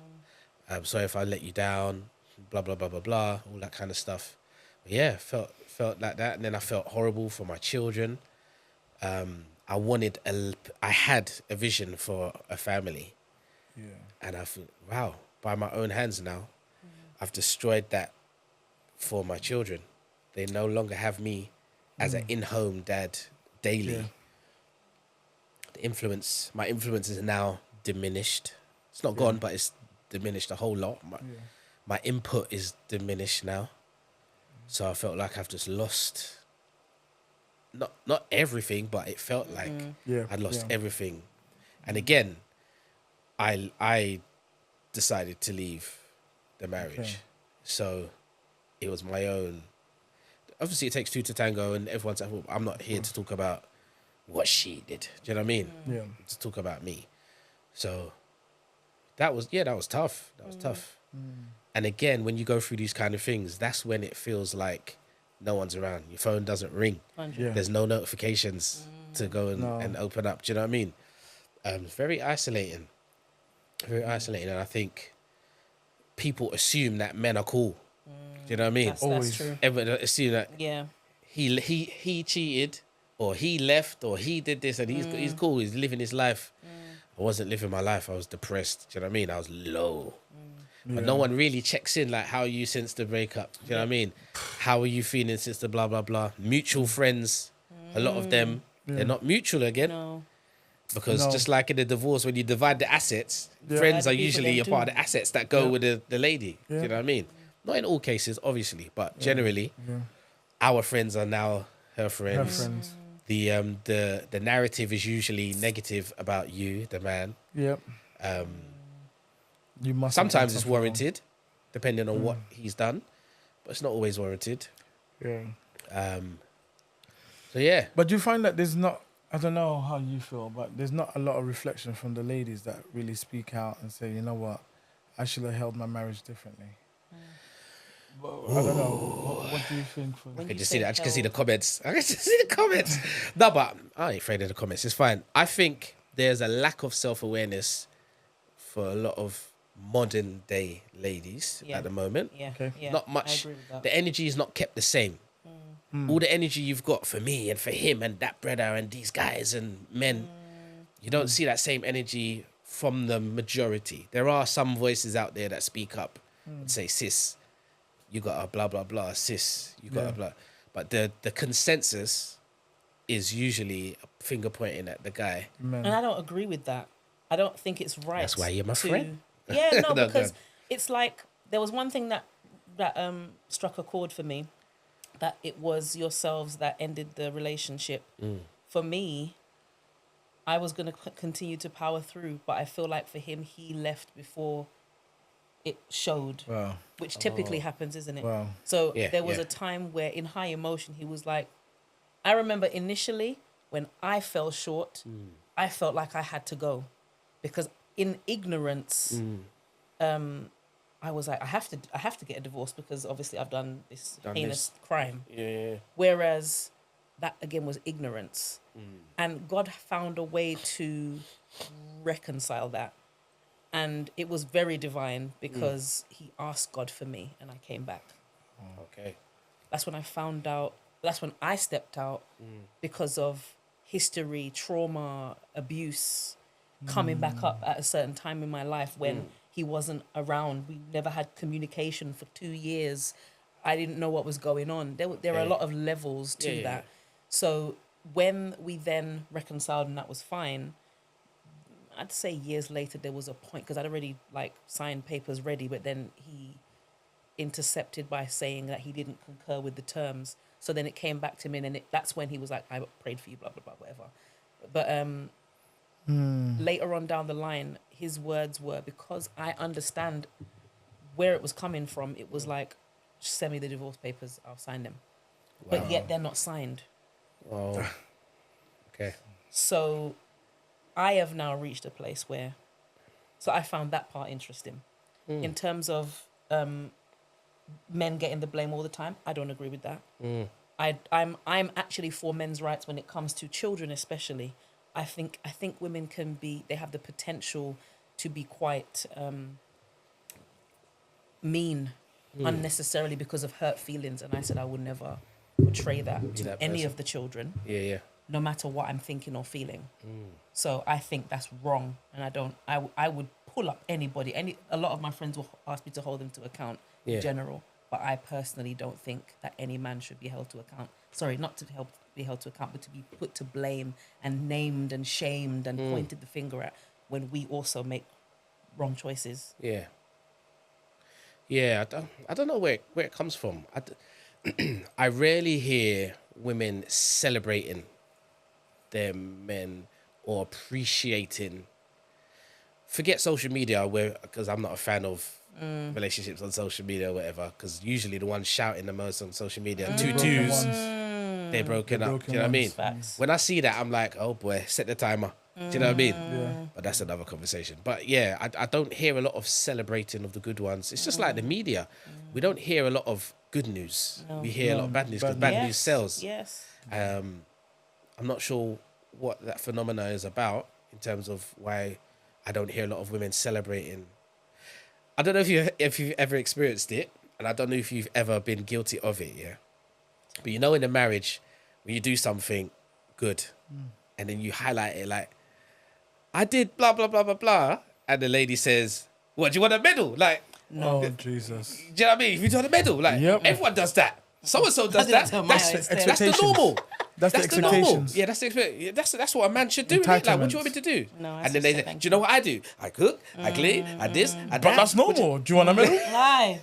I'm sorry if I let you down, blah, blah, blah, blah, blah, all that kind of stuff. But yeah, felt like that. And then I felt horrible for my children. I had a vision for a family. Yeah. And I thought, wow, by my own hands now, I've destroyed that for my children. They no longer have me as an in-home dad daily. Yeah. My influence is now diminished. It's not gone, but it's diminished a whole lot. My input is diminished now. So I felt like I've just lost, not everything, but it felt like I'd lost everything. And again, I decided to leave the marriage. Okay. So it was my own. obviously it takes two to tango, and everyone's like, well, I'm not here to talk about what she did. Do you know what I mean? Yeah. To talk about me. So that was tough. That was tough. And again, when you go through these kind of things, that's when it feels like no one's around. Your phone doesn't ring. 100. Yeah. There's no notifications to go No. and open up. Do you know what I mean? It's very isolating. Very isolating. And I think people assume that men are cool. Do you know what I mean? That's Always. true. Everyone assume that Yeah. he cheated, or he left, or he did this, and he's cool. He's living his life. I wasn't living my life. I was depressed. Do you know what I mean? I was low. But no one really checks in, like, how are you since the breakup? Do you know what I mean? How are you feeling since the blah, blah, blah? Mutual friends, a lot of them, they're not mutual again. No. Because No. just like in the divorce, when you divide the assets, Yeah. friends Other are people usually a then part too. of the assets that go with the lady. Do Yeah. you know what I mean? Not in all cases, obviously, but generally, our friends are now her friends. Her friends. The narrative is usually negative about you, the man. Yep. You must. Sometimes it's warranted, depending on what he's done, but it's not always warranted. Yeah. So yeah, But do you find that there's not? I don't know how you feel, but there's not a lot of reflection from the ladies that really speak out and say, you know what, I should have held my marriage differently. Well, I don't know. What do you think? For I When can you just say see that. I just can see the held- comments. I can just see the comments. No, but I ain't afraid of the comments. It's fine. I think there's a lack of self-awareness for a lot of modern day ladies Yeah. at the moment. Yeah. Okay. Yeah. Not I much. agree with that. The energy is not kept the same. All the energy you've got for me and for him and that brother and these guys and men, you don't see that same energy from the majority. There are some voices out there that speak up and say, sis, you got a blah, blah, blah. Sis, you got a blah. But the consensus is usually a finger pointing at the guy. men? And I don't agree with that. I don't think it's right. That's why you're my friend. Yeah, no, No, because go it's like there was one thing that struck a chord for me, that it was yourselves that ended the relationship. For me, I was going to continue to power through, but I feel like for him, he left before it showed, Wow. which typically happens, isn't it? Wow. So Yeah, there was yeah. a time where in high emotion, he was like, I remember initially when I fell short, I felt like I had to go because in ignorance, I was like, I have to get a divorce because obviously I've done this heinous crime. Yeah. Whereas that again was ignorance. And God found a way to reconcile that. And it was very divine because he asked God for me and I came back. Okay. That's when I found out, that's when I stepped out because of history, trauma, abuse coming back up at a certain time in my life when he wasn't around. We never had communication for 2 years. I didn't know what was going on. There are a lot of levels to that. So when we then reconciled and that was fine, I'd say years later there was a point because I'd already like signed papers ready, but then he intercepted by saying that he didn't concur with the terms. So then it came back to me, and that's when he was like, "I prayed for you, blah blah blah, whatever." But later on down the line, his words were, because I understand where it was coming from. It was like, "Send me the divorce papers, I'll sign them," but yet they're not signed. Oh. Okay. So I have now reached a place where, so I found that part interesting. In terms of men getting the blame all the time, I don't agree with that. I'm actually for men's rights when it comes to children, especially. I think women they have the potential to be quite mean unnecessarily because of hurt feelings, and I said I would never portray that to that any person. of the children, Yeah. no matter what I'm thinking or feeling. So I think that's wrong, and I would pull up anybody. A lot of my friends will ask me to hold them to account Yeah. in general, but I personally don't think that any man should be held to account. Sorry, not to be held to account, but to be put to blame and named and shamed and pointed the finger at when we also make wrong choices. Yeah. Yeah, I don't know where it comes from. I rarely hear women celebrating their men or appreciating. Forget social media, because I'm not a fan of relationships on social media or whatever, because usually the ones shouting the most on social media, two broken twos, ones. they're broken up. broken Do you know what I mean? ones. Facts. When I see that, I'm like, oh boy, set the timer. Do you know what I mean? Yeah. But that's another conversation. But yeah, I don't hear a lot of celebrating of the good ones. It's just like the media. We don't hear a lot of good news. We hear a lot of bad news because bad news sells. Yes. I'm not sure what that phenomena is about in terms of why I don't hear a lot of women celebrating. I don't know if you've ever experienced it, and I don't know if you've ever been guilty of it, yeah. But you know, in a marriage, when you do something good, and then you highlight it like, I did blah blah blah blah blah, and the lady says, "What, do you want a medal?" Like, Oh, Jesus. do you know what I mean? If you want a medal, like Yep. everyone does that. So and so does that. That's the expectations. normal. That's the the normal. expectations. Yeah, that's what a man should do. Innit? Like, what do you want me to do? No, I and then say they say, thank do you know what I do? I cook, I clean, I this, I that. But that's normal. Do you want a medal? Lie.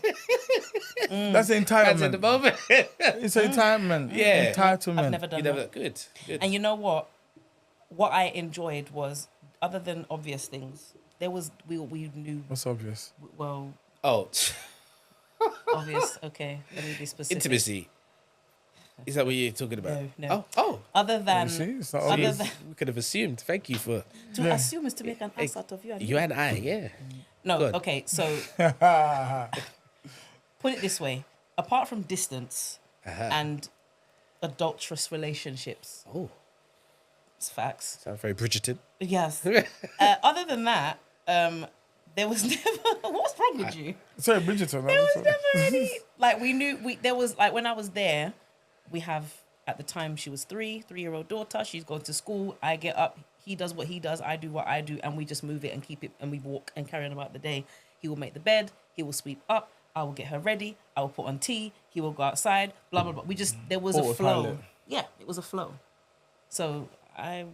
That's That's at the entitlement. moment. It's entitlement. Yeah. Entitlement. I've never done You that. never good. And you know what? What I enjoyed was, other than obvious things, there was we knew What's obvious? well Oh, obvious. Okay, let me be specific. intimacy. Is that what you're talking about? No. Oh. Other than You see? It's not other obvious. than We could have assumed. Thank you for to assume is to make an ass out of you. you and I. Yeah. No, Good. okay, so put it this way: apart from distance and adulterous relationships, Oh, it's facts. sounds very Bridgerton. Yes. Other than that, there was never. What's wrong with you? Sorry, Bridgerton. There was never any. Like there was like when I was there, we have at the time she was 3-year-old daughter. She's gone to school. I get up. He does what he does. I do what I do, and we just move it and keep it, and we walk and carry on about the day. He will make the bed. He will sweep up. I will get her ready. I will put on tea. He will go outside. Blah blah blah. There was a flow. Autopilot. Yeah, it was a flow. So I'd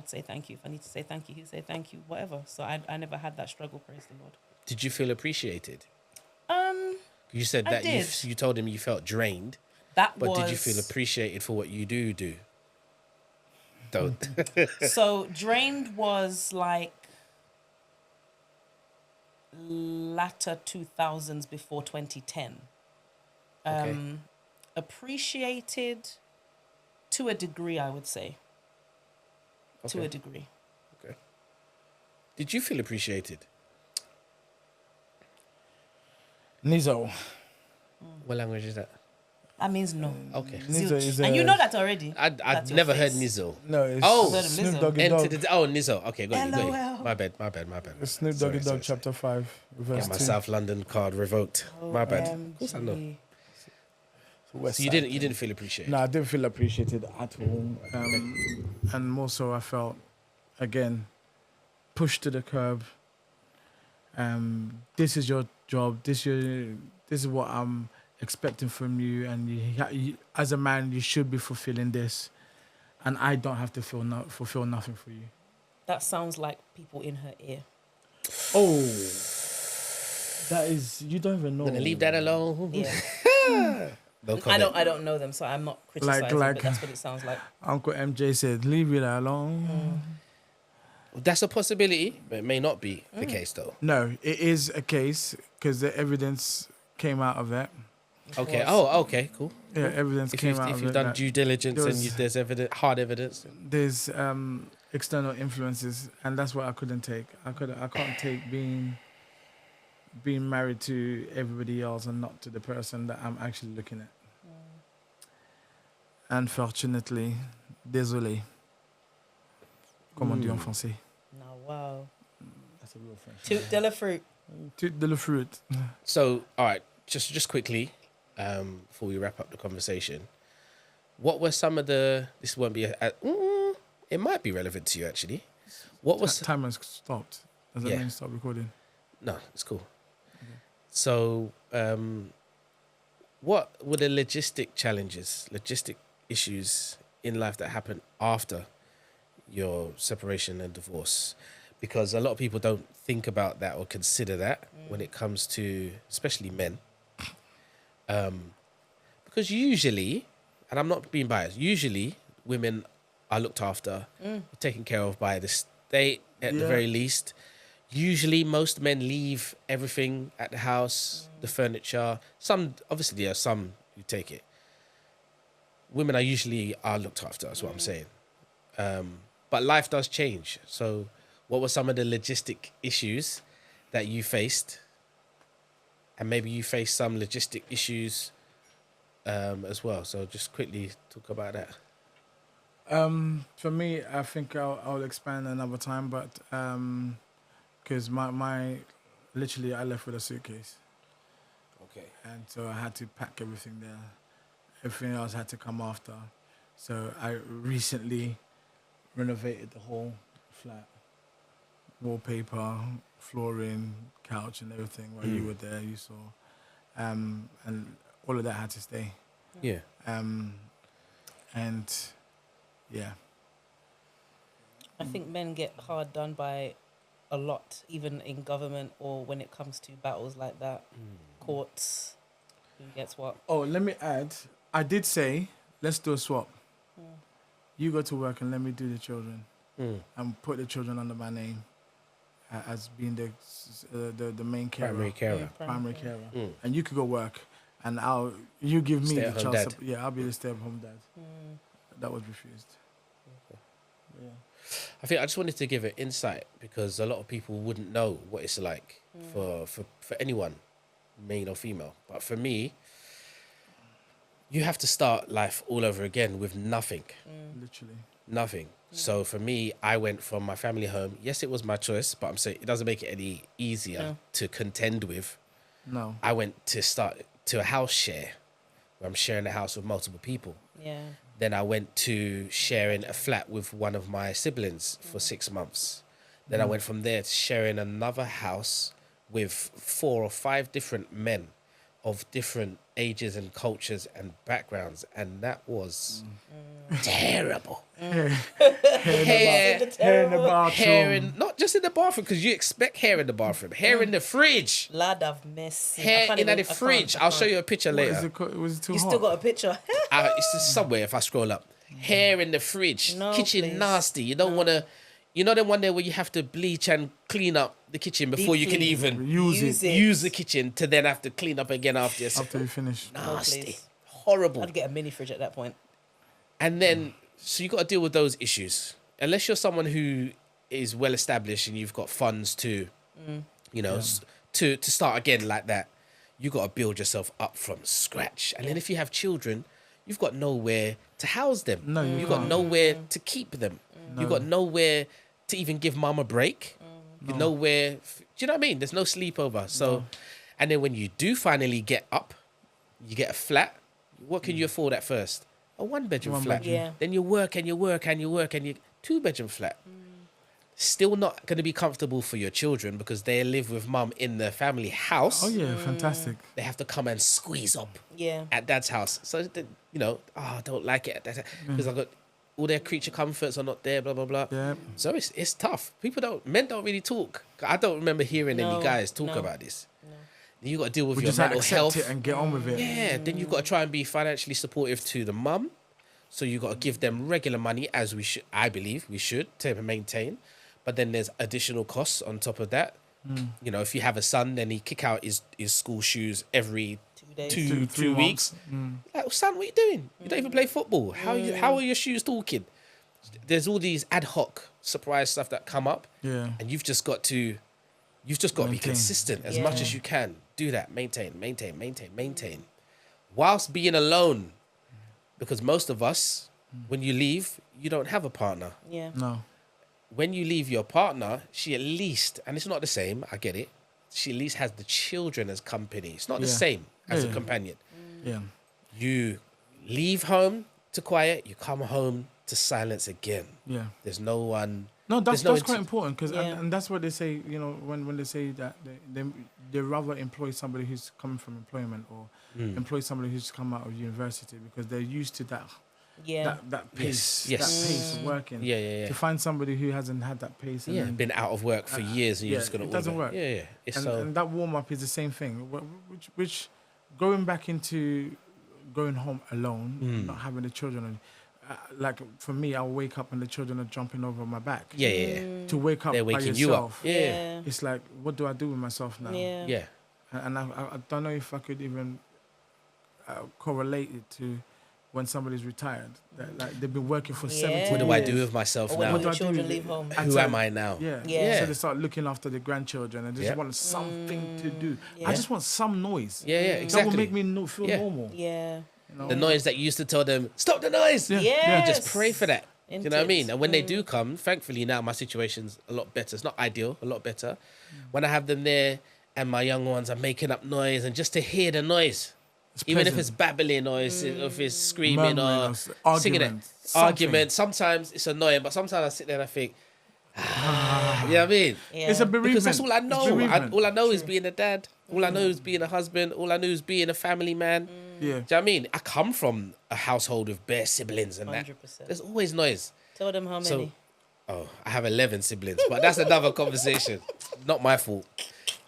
say thank you. If I need to say thank you, he'd say thank you, whatever. So I never had that struggle, praise the Lord. Did you feel appreciated? You said I that did. you told him you felt drained, That but was... did you feel appreciated for what you do? Don't. So drained was like latter 2000s before 2010. Okay. Appreciated to a degree, I would say. To Okay. a degree. Okay. Did you feel appreciated? Nizo. What language is that? That means no. Okay. Nizo is And you know that already. I'd That's your never heard face. Nizzo. No, it's Oh. Snoop Lizzo. Doggy Enter Dog. Nizzo. Okay, got you. LOL. My bad. It's Snoop Sorry, Doggy sorry, Dog, chapter 5, verse Got my 2. South London card revoked. My bad. Of course I know. OMG. West So you Side. didn't feel appreciated. No, I didn't feel appreciated at all. And more so, I felt, again, pushed to the curb. This is your job. This is what I'm expecting from you. And you, as a man, you should be fulfilling this. And I don't have to fulfill nothing for you. That sounds like people in her ear. Oh, that is, you don't even know. I'm gonna leave that alone. Yeah. No comment. I don't know them, so I'm not criticizing, Like- but that's what it sounds like. Uncle MJ said, leave it alone. That's a possibility, but it may not be the case though. No, it is a case because the evidence came out of that. Okay. Oh, okay. Cool. Yeah, evidence If came you've, out if of you've it. done that due diligence there and was- there's evidence, hard evidence. There's external influences, and that's what I couldn't take. I can't take being married to everybody else and not to the person that I'm actually looking at. Unfortunately, désolé. Comme on dit en français. No, wow. That's a real French. Toot de la fruit. Tout de la fruit. So, all right, just quickly, before we wrap up the conversation, what were some of the? This won't be. It might be relevant to you actually. What was? Time has stopped. Does that Yeah. mean stop recording? No, it's cool. So, what were the logistic issues in life that happened after your separation and divorce? Because a lot of people don't think about that or consider that when it comes to, especially men. Because usually, and I'm not being biased, usually women are looked after, taken care of by the state at the Yeah. very least. Usually, most men leave everything at the house, the furniture. Some, obviously, there are some who take it. Women are looked after. That's what I'm saying. But life does change. So, what were some of the logistic issues that you faced? And maybe you faced some logistic issues as well. So, just quickly talk about that. For me, I think I'll expand another time, but because my literally I left with a suitcase, Okay. and so I had to pack everything there. Everything else had to come after. So I recently renovated the whole flat, wallpaper, flooring, couch, and everything. While you were there, you saw, and all of that had to stay. Yeah. And yeah. I think men get hard done by a lot, even in government or when it comes to battles like that. Courts, who gets what. Oh, let me add. I did say let's do a swap. You go to work and let me do the children, and put the children under my name as being the main carer, Primary carer. and you could go work, and you give me the Stay-at-home child dad. support. Yeah, I'll be the stay-at-home dad. That was refused. Yeah. I think I just wanted to give an insight because a lot of people wouldn't know what it's like for anyone, male or female. But for me, you have to start life all over again with nothing. Literally. Nothing. So for me, I went from my family home. Yes, it was my choice, but I'm saying it doesn't make it any easier to contend with. No. I went to a house share where I'm sharing a house with multiple people. Yeah. Then I went to sharing a flat with one of my siblings for 6 months. Then I went from there to sharing another house with 4 or 5 different men of different ages and cultures and backgrounds. And that was terrible. Hair Hair in the bathroom. not just in the bathroom, because you expect hair in the bathroom. Hair in the fridge. Lad, I've missed. Hair in the fridge. I'll show you a picture What is later. it? Was it too You hot? still got a picture? It's just somewhere if I scroll up. Hair in the fridge. No, Kitchen please. nasty. You don't want to... You know the one there where you have to bleach and clean up the kitchen before you can Deep even Use it use the kitchen to then have to clean up again after yourself. after you finish. Nasty. please. Horrible. I'd get a mini fridge at that point. And then, so you got to deal with those issues. Unless you're someone who is well established and you've got funds to, to start again like that, you got to build yourself up from scratch. And then if you have children, you've got nowhere to house them. No, you You've got can't. nowhere to keep them. You've got nowhere to even give mom a break. You nowhere. Do you know what I mean? There's no sleepover. So, and then when you do finally get up, you get a flat. What can you afford at first? A 1-bedroom One flat. bedroom. Yeah. Then you work and you work and you work and you 2-bedroom flat. Still not going to be comfortable for your children because they live with mum in the family house. Oh yeah, fantastic. They have to come and squeeze up Yeah. at dad's house. So, I don't like it at that because I've got all their creature comforts are not there, blah, blah, blah. Yeah. So it's tough. Men don't really talk. I don't remember hearing No, any guys talk no. about this. You got to deal with We your just have to mental accept health. it and get on with it. Yeah, then you've got to try and be financially supportive to the mum. So you've got to give them regular money, as we should, I believe we should, to maintain. But then there's additional costs on top of that. If you have a son, then he kick out his school shoes every 2 days. 2 weeks. Like, son, what are you doing? You don't even play football. How are your shoes talking? There's all these ad hoc surprise stuff that come up. Yeah. And you've just got to be Maintain. consistent as Yeah. much as you can. Do that. Maintain. Whilst being alone. Because most of us, when you leave, you don't have a partner. Yeah. No. When you leave your partner, she at least, and it's not the same, I get it, she at least has the children as company. It's not the Yeah. same as a Yeah. companion. Yeah. You leave home to quiet, you come home to silence again. Yeah. There's no one... No, there's that's no quite important because Yeah. and that's what they say. When they say that they rather employ somebody who's coming from employment or employ somebody who's come out of university because they're used to that Yeah. that pace, Yes. that pace of working. Yeah. To find somebody who hasn't had that pace, and Yeah, then- been out of work for years and you're just going it to... doesn't work. Yeah. It's and that warm up is the same thing. Which going back into going home alone, not having the children, like for me, I'll wake up and the children are jumping over my back. Yeah. To wake up They're by waking you up. yourself, Yeah. it's like, what do I do with myself now? Yeah. Yeah. And I don't know if I could even correlate it to when somebody's retired. That, like they've been working for 70 years. What do I do with myself Or when now? your do I do children with leave it? home. Who am I now? Yeah. So they start looking after the grandchildren and they just Yeah. want something to do. Yeah. I just want some noise. Yeah, That exactly. will make me feel Yeah. normal. Yeah. You know? The noise that you used to tell them, stop the noise. Yeah. Yes. Just pray for that. Do you know what I mean? And when they Mm. do come, thankfully now my situation's a lot better. It's not ideal, a lot better. When I have them there and my young ones are making up noise, and just to hear the noise, It's even if pleasant. it's babbling or if it's screaming Murmuring or or singing it, argument, something. argument. Sometimes it's annoying, but sometimes I sit there and I think, you know what I mean? Yeah. It's a bereavement. Because that's all I It's know. bereavement. All I know is being a dad. All I know is being a husband. All I know is being a family man. Yeah. Do you know what I mean? I come from a household with bare siblings and that. 100%. There's always noise. Tell them how So- many. Oh, I have 11 siblings, but that's another conversation. Not my fault.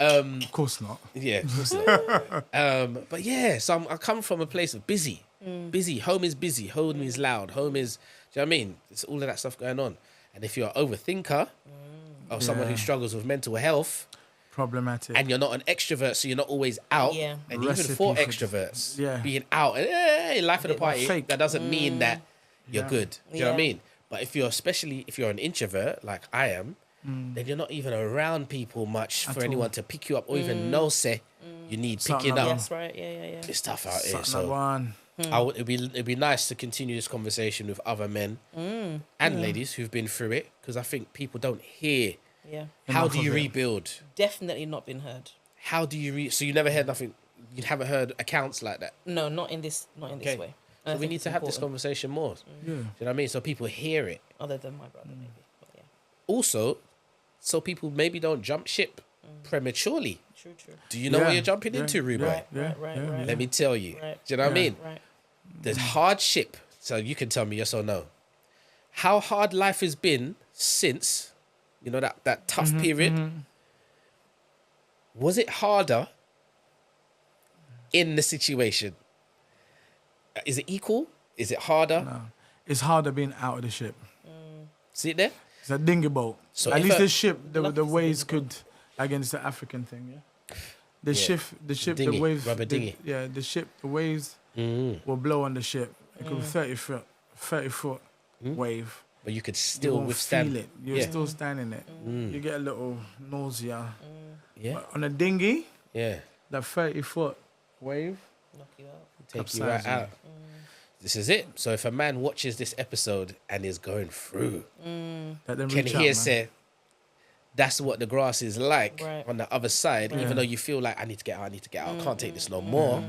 Of course not. Yeah, of course not. But yeah, so I come from a place of busy. Busy. Home is busy. Home is loud. Home is, do you know what I mean? It's all of that stuff going on. And if you're an overthinker or someone who Yeah. struggles with mental health, Problematic. and you're not an extrovert, so you're not always out. Yeah. And even Recipe for for extroverts, yeah. being out and hey, life of the Bit party, fake. that doesn't mean that you're Yeah. good. Do you know what I Yeah. mean? But especially if you're an introvert like I am, then you're not even around people much for At anyone all. to pick you up or even know say you need Something picking up. like That's right. Yeah. It's tough out here. Something So one. it'd be nice to continue this conversation with other men and ladies who've been through it, because I think people don't hear Yeah. how Enough do you of it. rebuild. Definitely not been heard. How do you so you never heard nothing? You haven't heard accounts like that. No, not in this way. Okay. And I So we think need it's to have this important, conversation more. Yeah. Do you know what I mean? So people hear it. other than my brother, maybe. But yeah. Also, so people maybe don't jump ship prematurely. True. Do you know Yeah. what you're jumping Yeah. into, Ruben? Right. Yeah. Let me tell you. Right. Do you know what I mean? Right. There's hardship. So you can tell me yes or no. How hard life has been since, you know, that tough period. Was it harder in the situation? Is it equal? Is it harder? No. It's harder being out of the ship. See it there? It's a dinghy boat. So At if least a- the ship, Lucky the it's a waves dinghy boat. could, against the African thing, yeah? The Yeah. ship, Dinghy, the waves. rubber the- dinghy. Yeah, the ship, the waves will blow on the ship. It could be 30 foot wave. But you could You still won't withstand feel it. You're Yeah. still standing it. You get a little nausea. Yeah. But on a dinghy, Yeah. that 30-foot wave, Knock you out. Take you right Capsizing. out. This is it. So if a man watches this episode and is going through, that then can reach hear out, man. say, that's what the grass is like Right. on the other side, Yeah. even though you feel like I need to get out, I can't take this no more.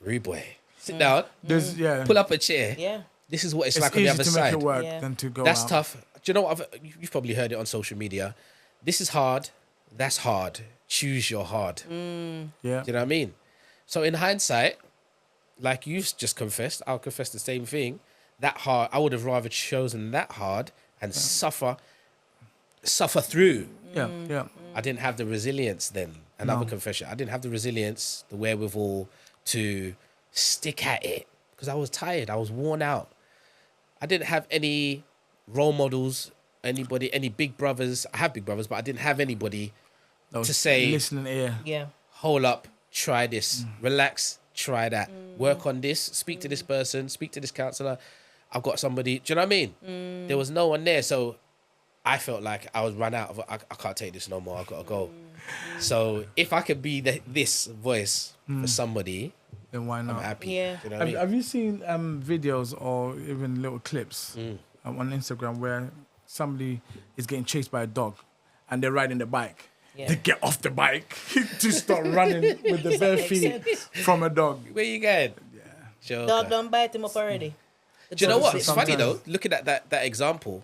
Rude boy. Sit down, There's, yeah. pull up a chair. Yeah. This is what it's It's like on the easy other to side. make it work Yeah. than to go That's out. tough. Do you know what? You've probably heard it on social media. This is hard. That's hard. Choose your hard. Yeah. Do you know what I mean? So in hindsight, like you've just confessed, I'll confess the same thing. That hard, I would have rather chosen that hard and suffer through. Yeah. Yeah. I didn't have the resilience then. Another No. confession. I didn't have the resilience, the wherewithal to stick at it because I was tired. I was worn out. I didn't have any role models, anybody, any big brothers. I have big brothers, but I didn't have anybody That was to say, listening ear. Yeah. hold up, try this, relax, try that, work on this, speak to this person, speak to this counselor. I've got somebody. Do you know what I mean? There was no one there, so I felt like I was run out of. I can't take this no more. I've got to go. So if I could be this voice for somebody, Then why I'm not? happy. Yeah. Do you know what I Have, mean? have you seen videos or even little clips on Instagram where somebody is getting chased by a dog and they're riding the bike? Yeah. They get off the bike to start running with the bare Makes feet sense. from a dog. Where you going? Joker. Dog don't bite him up already. Do you know what? So It's funny though. sometimes- Looking at that example,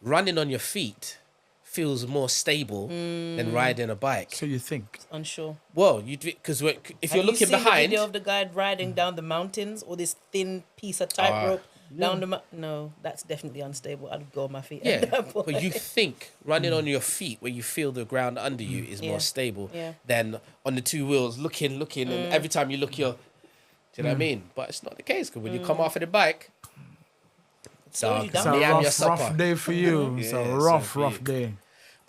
running on your feet feels more stable than riding a bike. So you think? Unsure. Well, you because if you're Have looking you seen the behind, video of the guy riding down the mountains or this thin piece of tightrope down the No, that's definitely unstable. I'd go on my feet. yeah, at that point. but you think running on your feet where you feel the ground under you is Yeah. more stable Yeah. than on the two wheels looking, and every time you look, do you know what I mean? But it's not the case because when you come off of the bike, So you It's done a it. Miami or rough day for you. It's Yeah, a so rough for you. day.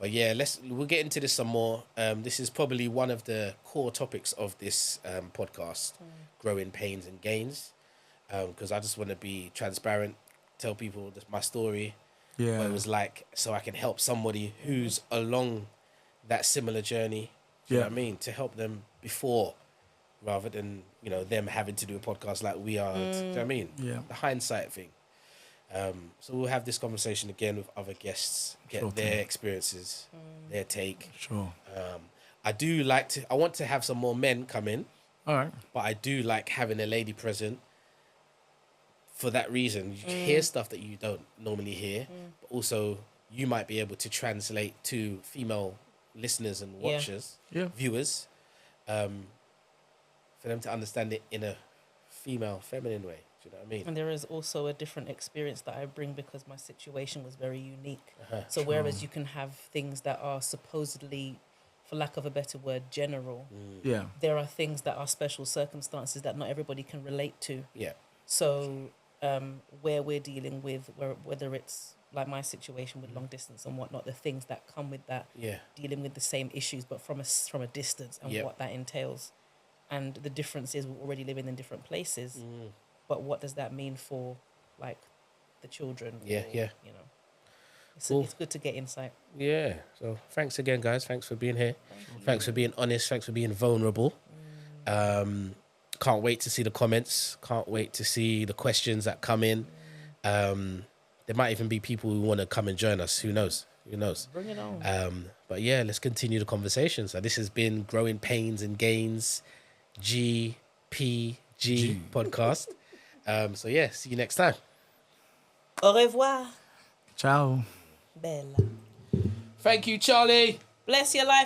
But yeah, we'll get into this some more. This is probably one of the core topics of this podcast, growing pains and gains. Because I just want to be transparent, tell people my story, Yeah. what it was like, so I can help somebody who's along that similar journey. Do you know Yeah. what I mean? To help them before, rather than them having to do a podcast like we are. Do you know what I mean? Yeah. The hindsight thing. So we'll have this conversation again with other guests, get Sure their thing. experiences, their take. Sure. I want to have some more men come in, All right. but I do like having a lady present for that reason. You hear stuff that you don't normally hear, but also you might be able to translate to female listeners and Yeah. watchers, Yeah. viewers, for them to understand it in a female, feminine way. Do you know what I mean? And there is also a different experience that I bring because my situation was very unique. So whereas you can have things that are supposedly, for lack of a better word, general, Yeah. there are things that are special circumstances that not everybody can relate to. Yeah. So where we're dealing with, whether it's like my situation with long distance and whatnot, the things that come with that, Yeah. dealing with the same issues but from a distance and Yep. what that entails. And the difference is we're already living in different places. But what does that mean for, like, the children? Yeah, yeah. You know, Cool. it's good to get insight. Yeah. So thanks again, guys. Thanks for being here. Thanks for being honest. Thanks for being vulnerable. Can't wait to see the comments. Can't wait to see the questions that come in. There might even be people who want to come and join us. Who knows? Who knows? Bring it on. But yeah, let's continue the conversation. So this has been Growing Pains and Gains, GPG podcast. So yeah, see you next time. Au revoir. Ciao. Bella. Thank you, Charlie. Bless your life.